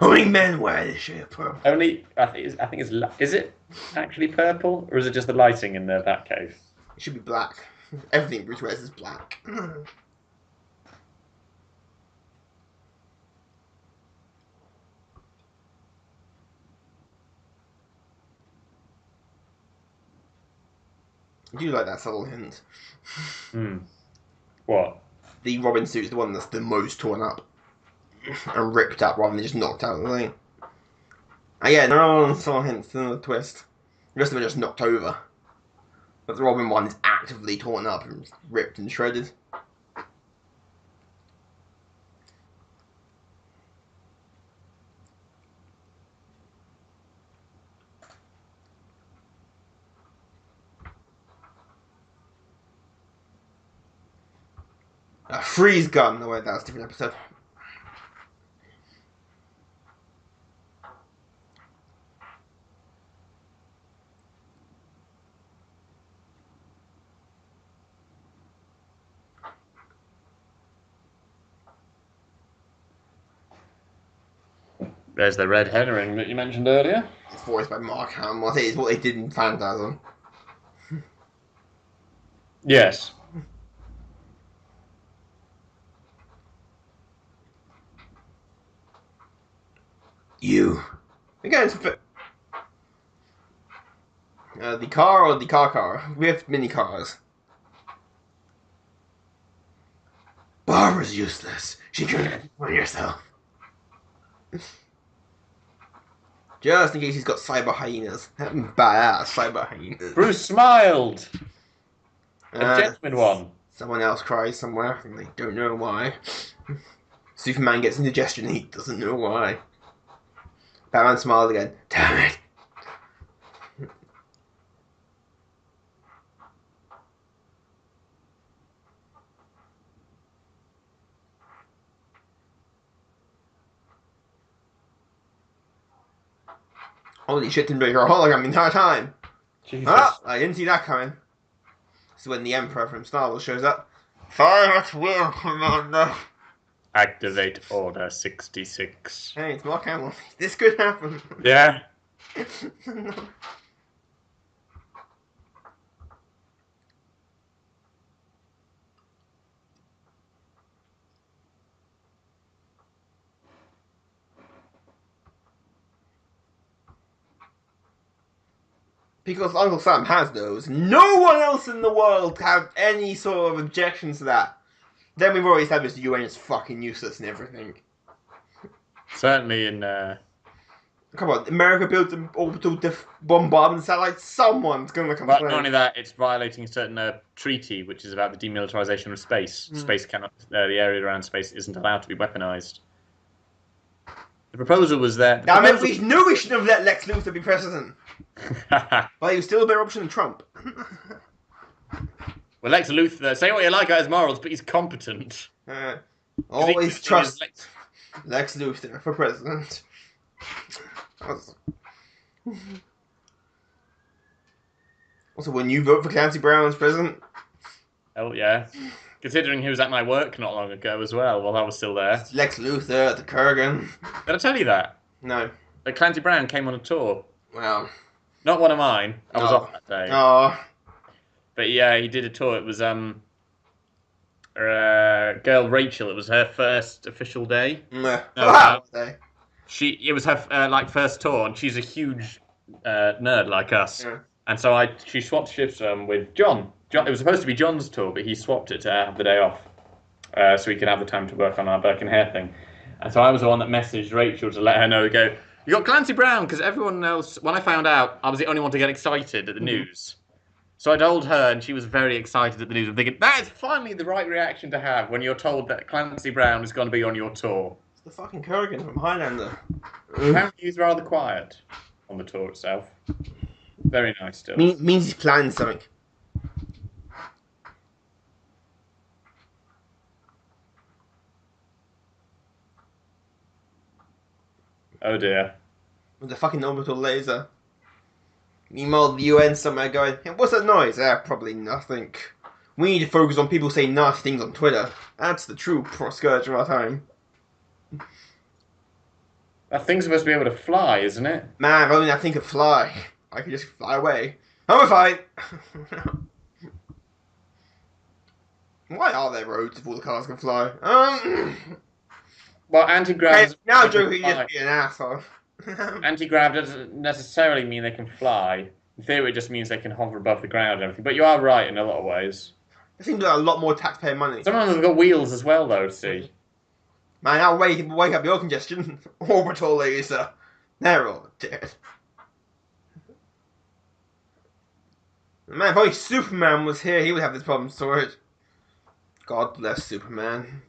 Only men wear this shade of purple. Only, I think it's, is it actually purple? Or is it just the lighting in the Batcave? It should be black. Everything Bruce wears is black. I do like that subtle hint. What? The Robin suit is the one that's the most torn up and ripped up rather than just knocked out of the thing. Yeah, there are subtle hints in the twist. The rest of them are just knocked over. But the Robin one is actively torn up and ripped and shredded. A freeze gun. No, wait, that was a different episode. There's the red herring that you mentioned earlier. It's voiced by Mark Hamill. I think it's what they did in Phantasm. Yes. You. Again, it's the car or the car? We have mini cars. Barbara's useless. She couldn't for yourself. Just in case he's got cyber hyenas. Badass cyber hyenas. Bruce smiled. A genuine one. Someone else cries somewhere and they don't know why. Superman gets indigestion and he doesn't know why. Batman smiled again. Damn it. Holy shit, didn't break her hologram the entire time. Jesus. Ah, I didn't see that coming. This is when the Emperor from Star Wars shows up. Fire at will, Commander. Activate Order 66. Hey, it's Mark Hamill. This could happen. Yeah. Because Uncle Sam has those. No one else in the world have any sort of objections to that. Then we've already established the UN is fucking useless and everything. Certainly in. Come on, America built an orbital bombardment satellite. Someone's gonna complain. But not only that, it's violating a certain treaty, which is about the demilitarization of space. Space cannot. The area around space isn't allowed to be weaponized. The proposal was there. Damn it, we knew we shouldn't have let Lex Luthor be president. But he was still a better option than Trump. Well, Lex Luthor, say what you like about his morals, but he's competent. Always trust Lex Luthor for president. Also, when you vote for Clancy Brown as president? Oh, yeah. Considering he was at my work not long ago as well, while I was still there. It's Lex Luthor at the Kurgan. Did I tell you that? No. That Clancy Brown came on a tour. Well. Not one of mine. I was off that day. Oh. But yeah, he did a tour. It was girl Rachel. It was her first official day. It was her first tour, and she's a huge nerd like us. Yeah. And so she swapped shifts with John. It was supposed to be John's tour, but he swapped it to have the day off, so he could have the time to work on our Burke and Hare thing. And so I was the one that messaged Rachel to let her know. Go, you got Clancy Brown, because everyone else. When I found out, I was the only one to get excited at the news. So I told her, and she was very excited at the news. I'm thinking, that is finally the right reaction to have when you're told that Clancy Brown is going to be on your tour. It's the fucking Kurgan from Highlander. Apparently he's rather quiet on the tour itself. Very nice still. Means he's planning something. Oh dear. With the fucking orbital laser. Meanwhile, the UN somewhere going, hey, what's that noise? Probably nothing. We need to focus on people saying nasty things on Twitter. That's the true scourge of our time. That thing's supposed to be able to fly, isn't it? Man, if only that thing could fly. I could just fly away. I'm fine. Why are there roads if all the cars can fly? Well, anti-grav... now Joe can just be an asshole. Anti-grav doesn't necessarily mean they can fly. In theory, it just means they can hover above the ground and everything. But you are right in a lot of ways. It seems like a lot more taxpayer money. Some of them have got wheels as well, though, see. Man, that'll wake up your congestion. Orbital laser. They're all dead. Man, if only Superman was here, he would have this problem sorted. God bless Superman.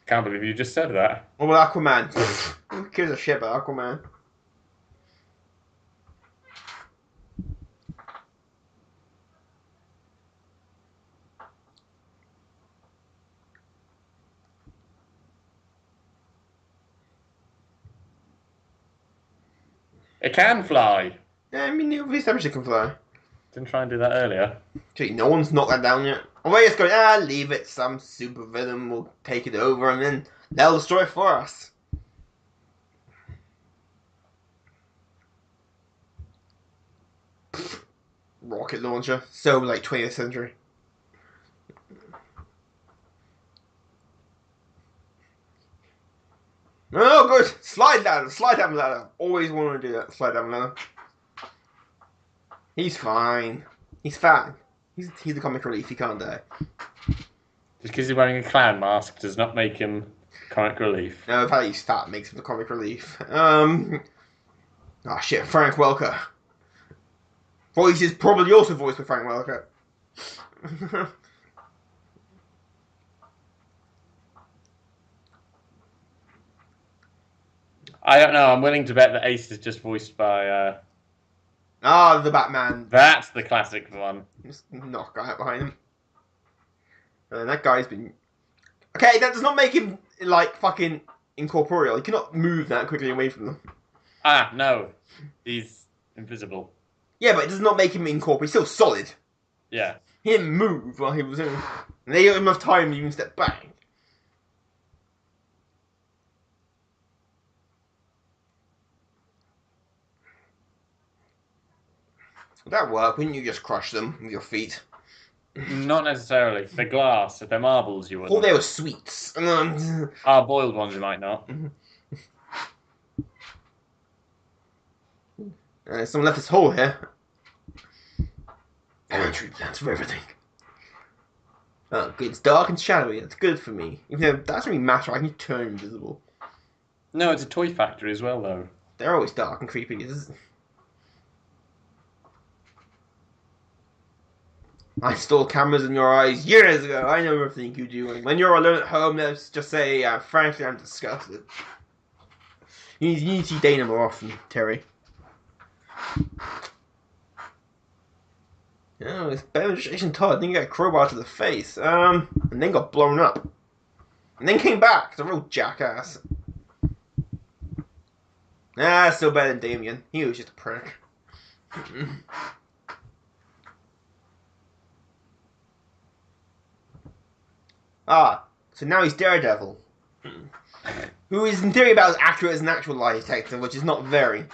Can't believe you just said that. What about Aquaman? Who gives a shit about Aquaman? It can fly. Yeah, I mean, we established it can fly. Didn't try and do that earlier. Gee, no one's knocked that down yet. Or we're just going, leave it, some supervillain will take it over and then they'll destroy it for us. Rocket launcher. So, like, 20th century. Oh, good. Slide down the ladder. Always want to do that. Slide down the ladder. He's fine. He's fine. He's the comic relief. He can't die. Just because he's wearing a clown mask does not make him comic relief. No, the fact that he's fat makes him the comic relief. Oh shit, Frank Welker. Voice is probably also voiced by Frank Welker. I don't know. I'm willing to bet that Ace is just voiced by... the Batman. That's the classic one. Just knock guy out behind him. And that guy's been... Okay, that does not make him, like, fucking incorporeal. He cannot move that quickly away from them. Ah, no. He's invisible. Yeah, but it does not make him incorporeal. He's still solid. Yeah. He didn't move while he was in. And they gave him enough time to even step back. Would that work? Wouldn't you just crush them with your feet? Not necessarily. If they're glass, if they're marbles, you All wouldn't. they were sweets. Boiled ones, you might not. Someone left this hole here. Tree plants for everything. Oh, good. It's dark and shadowy. That's good for me. Even though that doesn't really matter, I can turn invisible. No, it's a toy factory as well, though. They're always dark and creepy. I installed cameras in your eyes years ago. I know everything you do. When you're alone at home, let's just say, frankly, I'm disgusted. You need to see Dana more often, Terry. Oh, it's better Jason Todd. Then he got a crowbar to the face. And then got blown up. And then came back. It's a real jackass. Still better than Damien. He was just a prick. So now he's Daredevil. Who is in theory about as accurate as an actual lie detector, which is not very.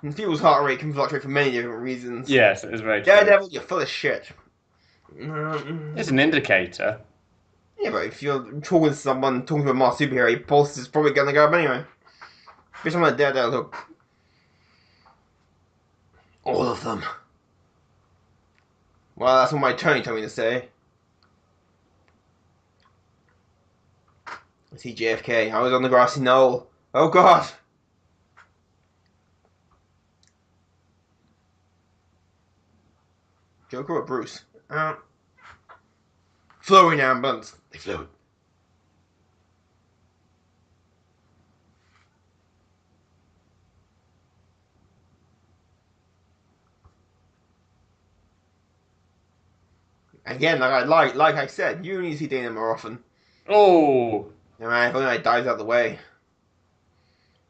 And people's heart rate can fluctuate for many different reasons. Yes, it is very true. Daredevil, you're full of shit. It's an indicator. Yeah, but if you're talking to someone, talking to a masked superhero, your pulse is probably going to go up anyway. Be someone like Daredevil, look. All of them. Well, that's what my attorney told me to say. I see JFK. I was on the grassy knoll. Oh God! Joker or Bruce? Flowing ambulance. They float. Again, like I said, you need to see Dana more often. Oh! Alright, if only I dives out the way.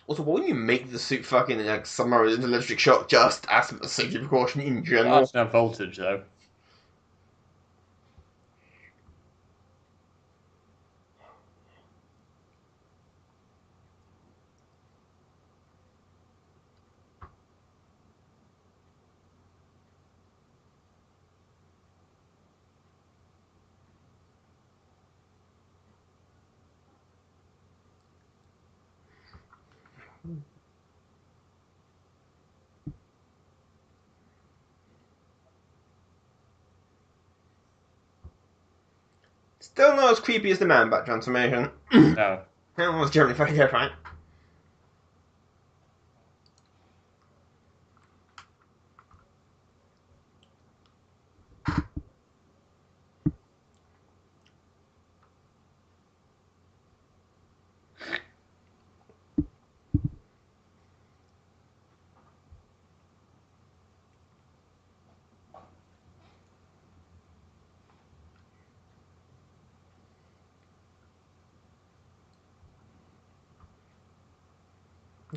Also, why wouldn't you make the suit fucking like somewhere with an electric shock just as a safety precaution in general? That's no voltage, though. Still not as creepy as the Man-Bat transformation. No. That was generally very terrifying.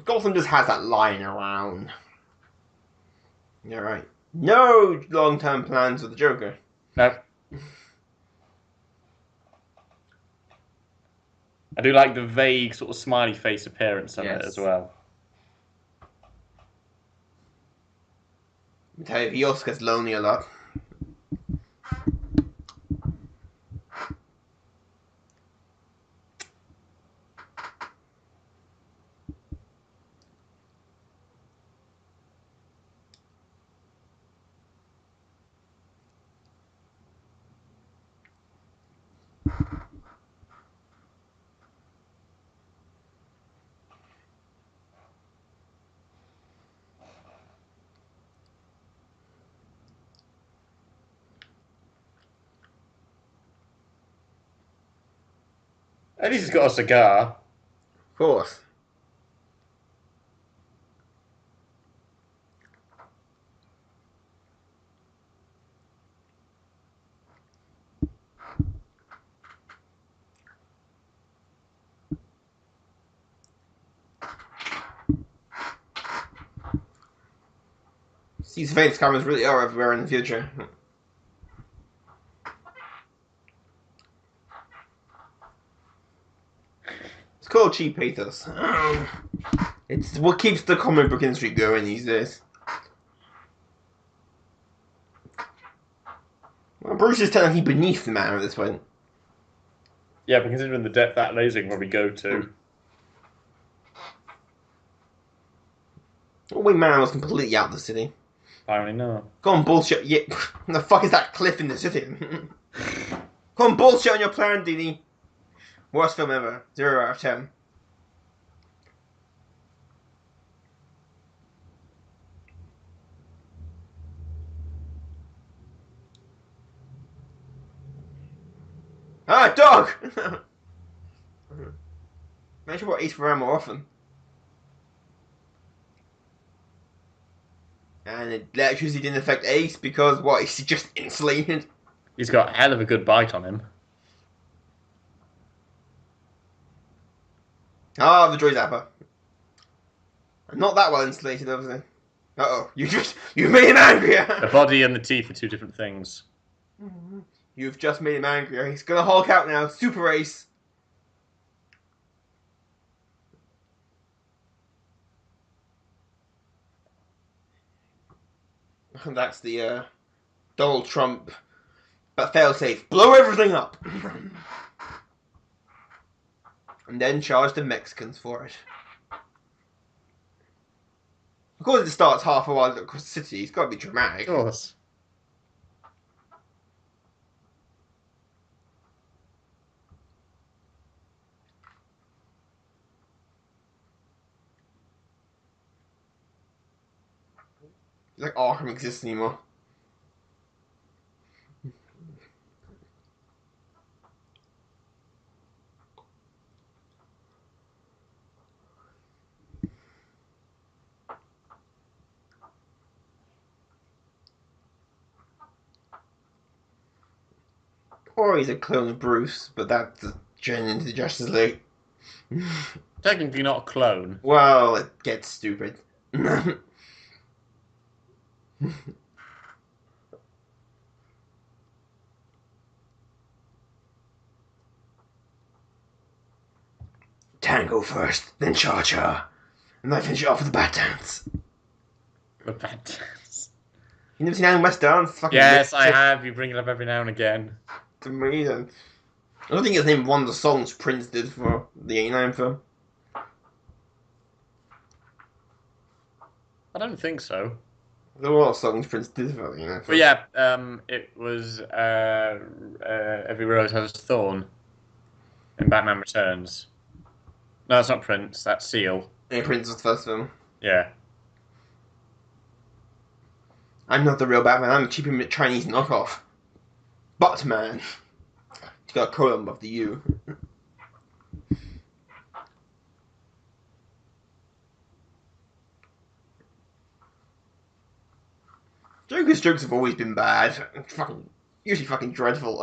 Gotham just has that lying around. You're right. No long-term plans with the Joker. No. I do like the vague sort of smiley face appearance of it as well. I tell you, he also gets lonely a lot. At least he's got a cigar. Of course. These face cameras really are everywhere in the future. called cheap pathos. It's what keeps the comic book industry going these days. Well, Bruce is technically beneath the man at this point. Yeah, but considering the depth that laser can probably go to. Oh, wait, man was completely out of the city. Apparently not. Go on, bullshit. Yeah, what the fuck is that cliff in the city? Go on, bullshit on your plan, Dini. Worst film ever. 0 out of 10. Ah, dog! Make sure what Ace around more often. And the electricity didn't affect Ace because, what, is he just insulated? He's got a hell of a good bite on him. Ah, the Joy Zapper. Not that well insulated, obviously. Uh-oh, you made him angrier! The body and the teeth are two different things. You've just made him angrier. He's gonna Hulk out now. Super Ace. That's the Donald Trump, but failsafe. Blow everything up, and then charge the Mexicans for it. Of course, it starts half a while across the city. It's got to be dramatic. Of course. It's like Arkham exists anymore. Or he's a clone of Bruce, but that's a journey into Justice League. Technically not a clone. Well, it gets stupid. Tango first, then Cha-Cha. And I finish it off with the Bat Dance. The bad dance. You never seen Adam West dance? Fucking Yes, rip- I have. You bring it up every now and again. It's amazing. I don't think it's named one of the songs Prince did for the 89 film. I don't think so. There were a lot of songs Prince did for the 89 film. But yeah, it was Every Rose Has a Thorn in Batman Returns. No, that's not Prince. That's Seal. Yeah, Prince was the first film. Yeah. I'm not the real Batman, I'm a cheap Chinese knockoff. Batman. It's got a column above the U. Joker's jokes have always been bad. Usually fucking dreadful.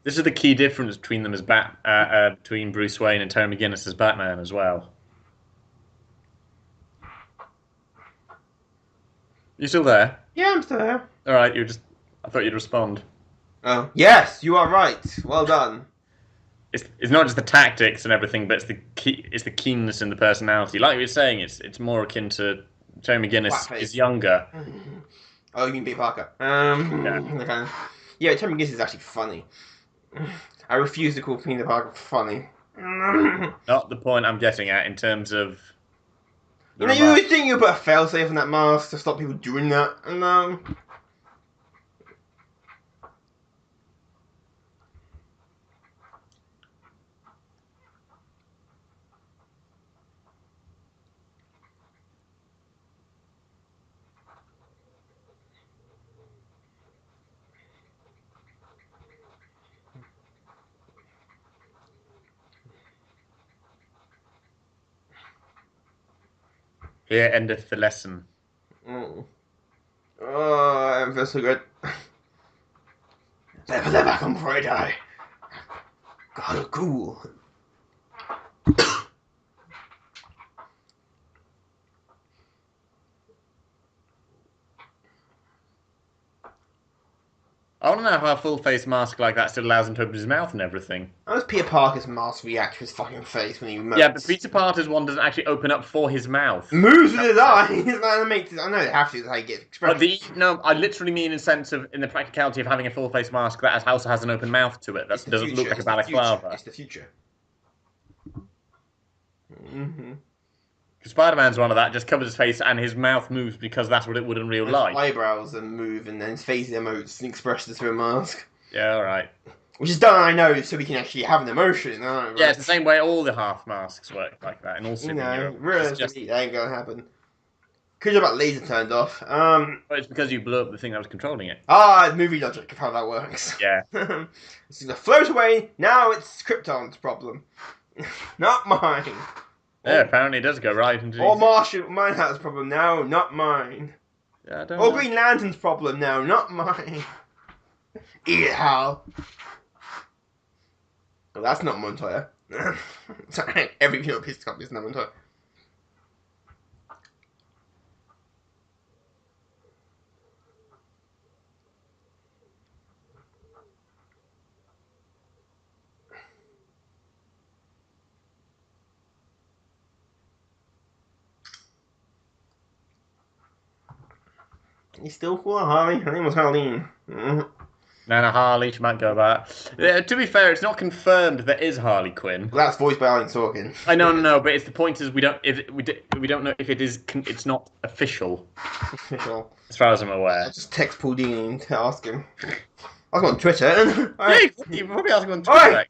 This is the key difference between them as between Bruce Wayne and Terry McGinnis as Batman as well. You still there? Yeah, I'm still there. All right. I thought you'd respond. Oh, yes, you are right. Well done. It's not just the tactics and everything, but it's the keenness and the personality. Like you were saying, it's more akin to Terry McGinnis Blackface. is younger. Oh, you mean Peter Parker? Yeah. Yeah, Terry McGinnis is actually funny. I refuse to call Peter Parker funny. Not the point I'm getting at in terms of You know, you would think you put a failsafe on that mask to stop people doing that, and Here endeth the lesson. I feel so good. They're back on Friday. God, cool. I want to know how a full face mask like that still allows him to open his mouth and everything. How does Peter Parker's mask react to his fucking face when he moves? Yeah, but Peter Parker's one doesn't actually open up for his mouth. Moves with his eyes. I know they have to. That's how you get expression. No, I literally mean in the practicality of having a full face mask that also has an open mouth to it. That doesn't look like a balaclava. It's the future. Mm-hmm. Spider-Man's one of that, just covers his face and his mouth moves because that's what it would in real life. His eyebrows move and then his face emotes and expresses through a mask. Yeah, alright. Which is done, I know, so we can actually have an emotion. Right? Yeah, it's the same way all the half masks work like that in all superheroes. Realistically, that ain't gonna happen. Could you have that laser turned off? But it's because you blew up the thing that was controlling it. Movie logic of how that works. Yeah. It's gonna float away, now it's Krypton's problem. Not mine. Yeah, apparently it does go right into... Or Martian Manhunter's problem now, not mine. Yeah, I don't Or know. Green Lantern's problem now, not mine. Eat it, Hal. Well, that's not Montoya. Sorry, every Peanut Pistol Company is not Montoya. You still cool, Harley? Her name was Harleen. Nana Harley, she might go about. To be fair, it's not confirmed there is Harley Quinn. Well, that's voiced by Alan Sorkin. I know, no, but it's the point is we don't know if it is. It's not official. Official. As far as I'm aware. I'll just text Paul Dini to ask him. Ask him on Twitter. Yeah, you probably ask him on Twitter.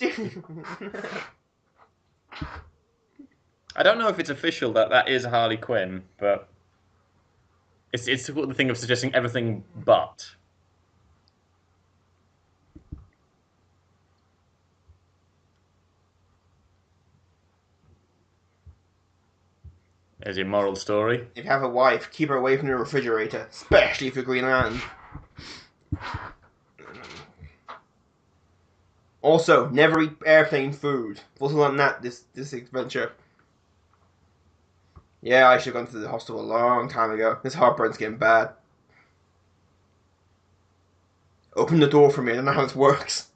I don't know if it's official that is Harley Quinn, but it's the thing of suggesting everything but. There's your moral story. If you have a wife, keep her away from the refrigerator, especially if you're Green Lantern. Also, never eat airplane food. Also learned that this adventure. Yeah, I should have gone to the hospital a long time ago. This heartburn's getting bad. Open the door for me, I don't know how this works.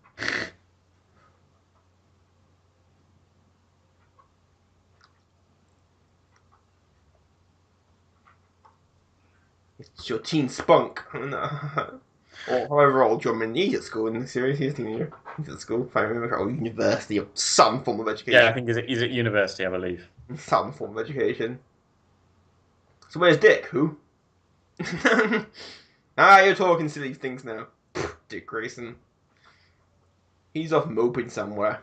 It's your teen spunk. Or however old John Min, he's at school in the series. He's a teenager. He's at school, if I remember, or university, or some form of education. Yeah, I think he's at university, I believe. Some form of education. So where's Dick? Who? You're talking silly things now. Dick Grayson. He's off moping somewhere.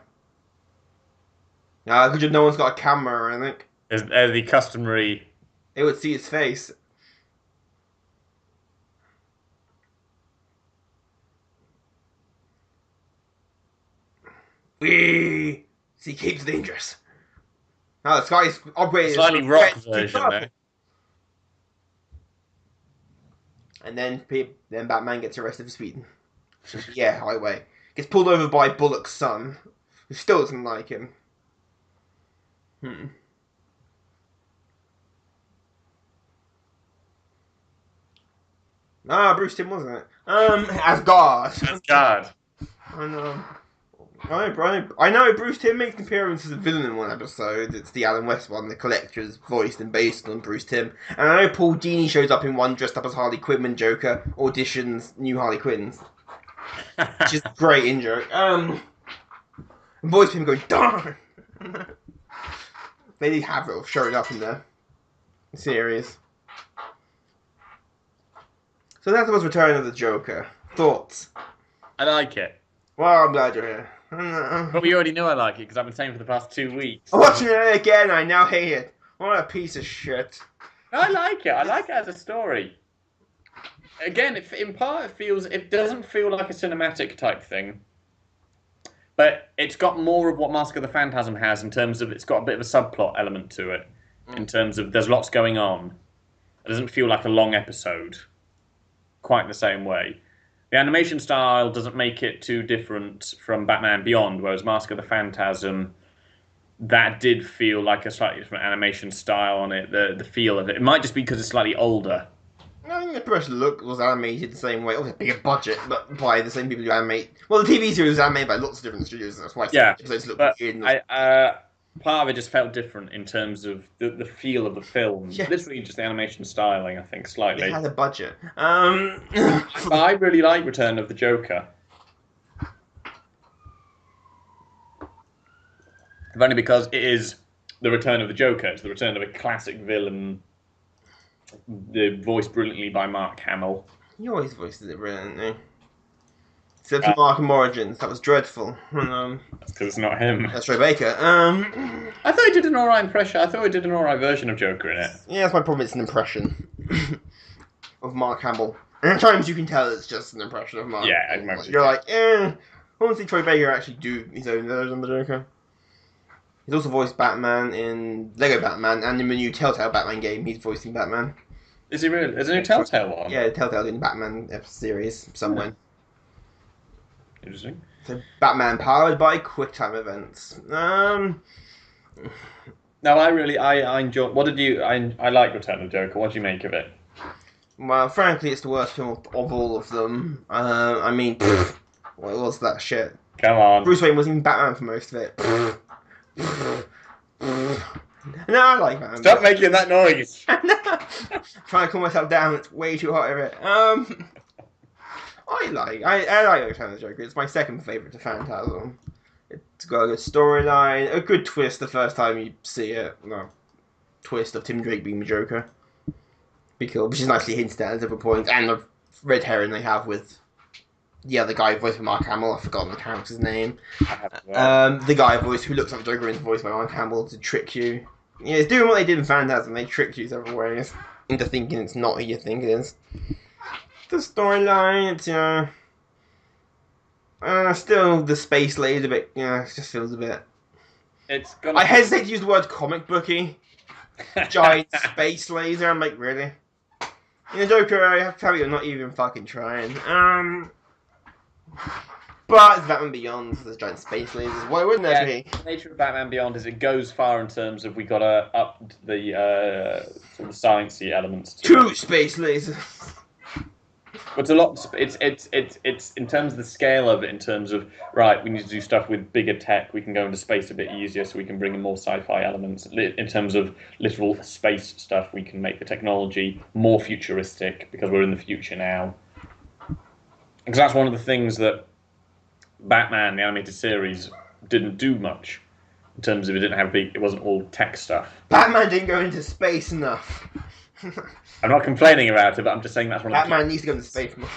Good job no one's got a camera or anything. There's the customary... They would see his face. See, keeps dangerous. Now this guy's operating Slightly rock version there. And then Batman gets arrested for speeding. Yeah, highway. Gets pulled over by Bullock's son, who still doesn't like him. Bruce Timm, wasn't it? Asgard. Asgard. I know Bruce Timm makes an appearance as a villain in one episode. It's the Alan West one. The Collector's voiced and based on Bruce Timm. And I know Paul Dini shows up in one dressed up as Harley Quinn when Joker auditions new Harley Quinns. Which is great in joke. And voice him going, darn! They have it showing up in there. series. So that was Return of the Joker. Thoughts? I like it. Well, I'm glad you're here. But we already know I like it because I've been saying for the past 2 weeks. I'm watching it again. I now hate it. What a piece of shit. I like it. I like it as a story. Again, in part, it doesn't feel like a cinematic type thing, but it's got more of what Mask of the Phantasm has in terms of it's got a bit of a subplot element to it. In terms of there's lots going on. It doesn't feel like a long episode, quite the same way. The animation style doesn't make it too different from Batman Beyond, whereas Mask of the Phantasm, that did feel like a slightly different animation style on it, the feel of it. It might just be because it's slightly older. I think the pretty much look was animated the same way. Obviously, bigger budget, but by the same people who animate. Well, the TV series was animated by lots of different studios, and that's why some episodes look weird. Part of it just felt different in terms of the feel of the film. Yeah. Literally just the animation styling, I think, slightly. They had a budget. But I really like Return of the Joker. If only because it is the return of the Joker. It's the return of a classic villain, voiced brilliantly by Mark Hamill. He always voices it brilliantly. Except for Arkham Origins, that was dreadful. That's because it's not him. That's Troy Baker. I thought he did an alright impression. I thought he did an alright version of Joker in it. Yeah, that's my problem. It's an impression of Mark Hamill. And at times you can tell it's just an impression of Mark. Yeah, Hamill. You're like, I want to see Troy Baker actually do his own version of the Joker. He's also voiced Batman in Lego Batman and in the new Telltale Batman game. He's voicing Batman. Is he really? Is there a new Telltale one? Yeah, Telltale in the Batman series somewhere. Interesting. So Batman powered by QuickTime events. No, I enjoy. What did you? I like Return of the Joker. What do you make of it? Well, frankly, it's the worst film of all of them. I mean, what was that shit? Come on. Bruce Wayne wasn't even Batman for most of it. No, I like Batman. Stop making that noise. Trying to calm myself down. It's way too hot over it. I like Return of the Joker. It's my second favourite to Phantasm. It's got a good storyline, a good twist the first time you see it. No, twist of Tim Drake being the Joker. Be cool, which is nicely hinted at different points, and the red herring they have with the other guy voiced by Mark Hamill. I've forgotten the character's name. The guy voice who looks like the Joker is voiced by Mark Hamill to trick you. Yeah, it's doing what they did in Phantasm. They tricked you several ways into thinking it's not who you think it is. The storyline, it's, still the space lady's a bit, it just feels a bit... I hesitate to use the word comic booky. Giant space laser, I'm like, really? In the Joker, I have to tell you, I'm not even fucking trying. But it's Batman Beyond, so there's giant space lasers. Why wouldn't there be? The nature of Batman Beyond is it goes far in terms of we gotta up the sort of sciencey elements. Two space lasers. But it's a lot. It's in terms of the scale of it. In terms of right, we need to do stuff with bigger tech. We can go into space a bit easier, so we can bring in more sci-fi elements. In terms of literal space stuff, we can make the technology more futuristic because we're in the future now. Because that's one of the things that Batman, the animated series, didn't do much. In terms of it wasn't all tech stuff. Batman didn't go into space enough. I'm not complaining about it, but I'm just saying that's one of the... Batman needs to go into space more.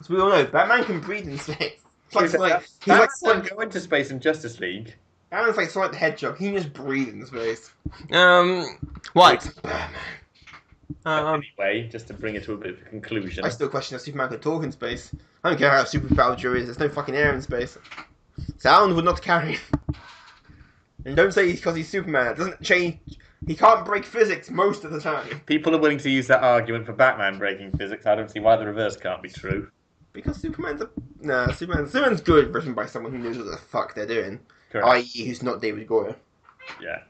As we all know, Batman can breathe in space. Batman go into space in Justice League. Batman's like Sonic the Hedgehog. He can just breathe in space. What? Batman. Anyway, just to bring it to a bit of a conclusion. I still question if Superman could talk in space. I don't care how superpowered Joe is. There's no fucking air in space. Sound would not carry. And don't say because he's Superman. It doesn't change. He can't break physics most of the time. People are willing to use that argument for Batman breaking physics. I don't see why the reverse can't be true. Because Superman's good written by someone who knows what the fuck they're doing. I.e. who's not David Goyer. Yeah.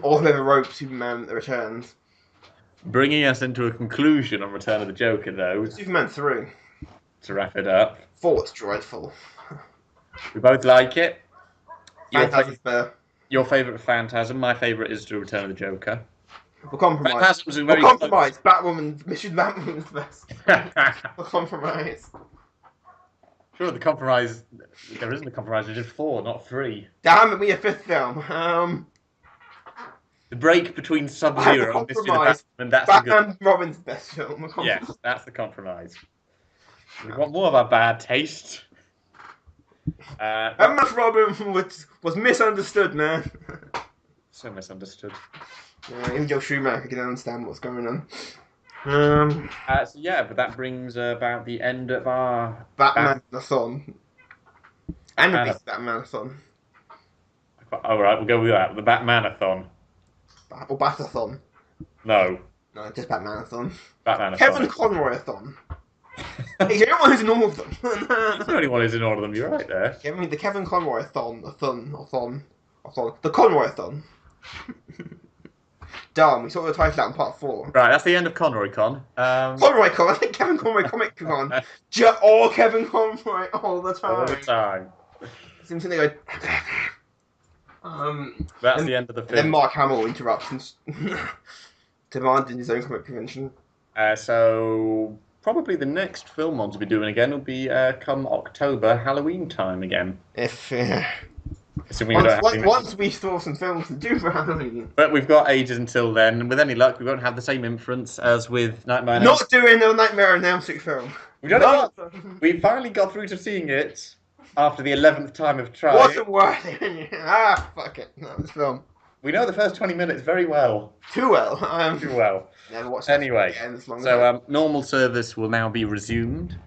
Or whoever wrote Superman Returns. Bringing us into a conclusion on Return of the Joker, though. Superman 3. To wrap it up. 4 was dreadful. We both like it. Your favourite Phantasm. My favourite is The Return of the Joker. We'll compromise. Phantasm's a very compromise. Batwoman's best. We'll compromise. Sure, the compromise... There isn't a compromise. There's just 4, not 3. Damn it, we a 5th film. The break between Sub-Zero and Mystery the compromise. Batman, that's the good. Batman Robin's best film. A Yes, compromise. that's the compromise. We want more of our bad taste. Batman Robin was misunderstood, man. So misunderstood. Even Joe Schumacher can understand what's going on. So yeah, but that brings about the end of our Batman-a-thon. And the Beast Batman-a-thon. All right, we'll go with that. The Batman-a-thon. Or Bat-a-thon. No. No, just Batman-a-thon. Batman-a-thon. Kevin Conroy-a-thon. He's the only one who's in all of them. He's the only one who's in all of them. You're right there. The Kevin Conroy-a-thon. The Conroy-a-thon. Darn, we saw the title out in part 4. Right, that's the end of Conroy Con. Conroy Con, I think Kevin Conroy Comic Con. All Kevin Conroy all the time. All the time. Seems to go. That's the end of the film. Then Mark Hamill interrupts and demanding his own comic convention. So probably the next film on to be doing again will be come October, Halloween time again. If once we saw some films to do for Halloween. But we've got ages until then, and with any luck, we won't have the same influence as with Nightmare on Elm Street. Not doing a Nightmare on Elm Street film. We finally got through to seeing it after the 11th time of trying. Wasn't worth it. Fuck it. No, this film. We know the first 20 minutes very well. Too well. Too well. Never watched anyway, again, so normal service will now be resumed.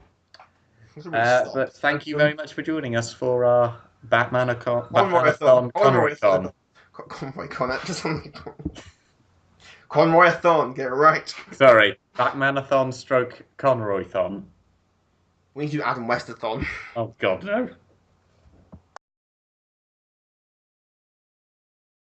But thank you very much for joining us for our Batman-a-thon. Conroy-a-thon. Conroy-a-thon, get it right. Sorry, Batman-a-thon stroke Conroy-thon. We need to do Adam West-a-thon. Oh God, no.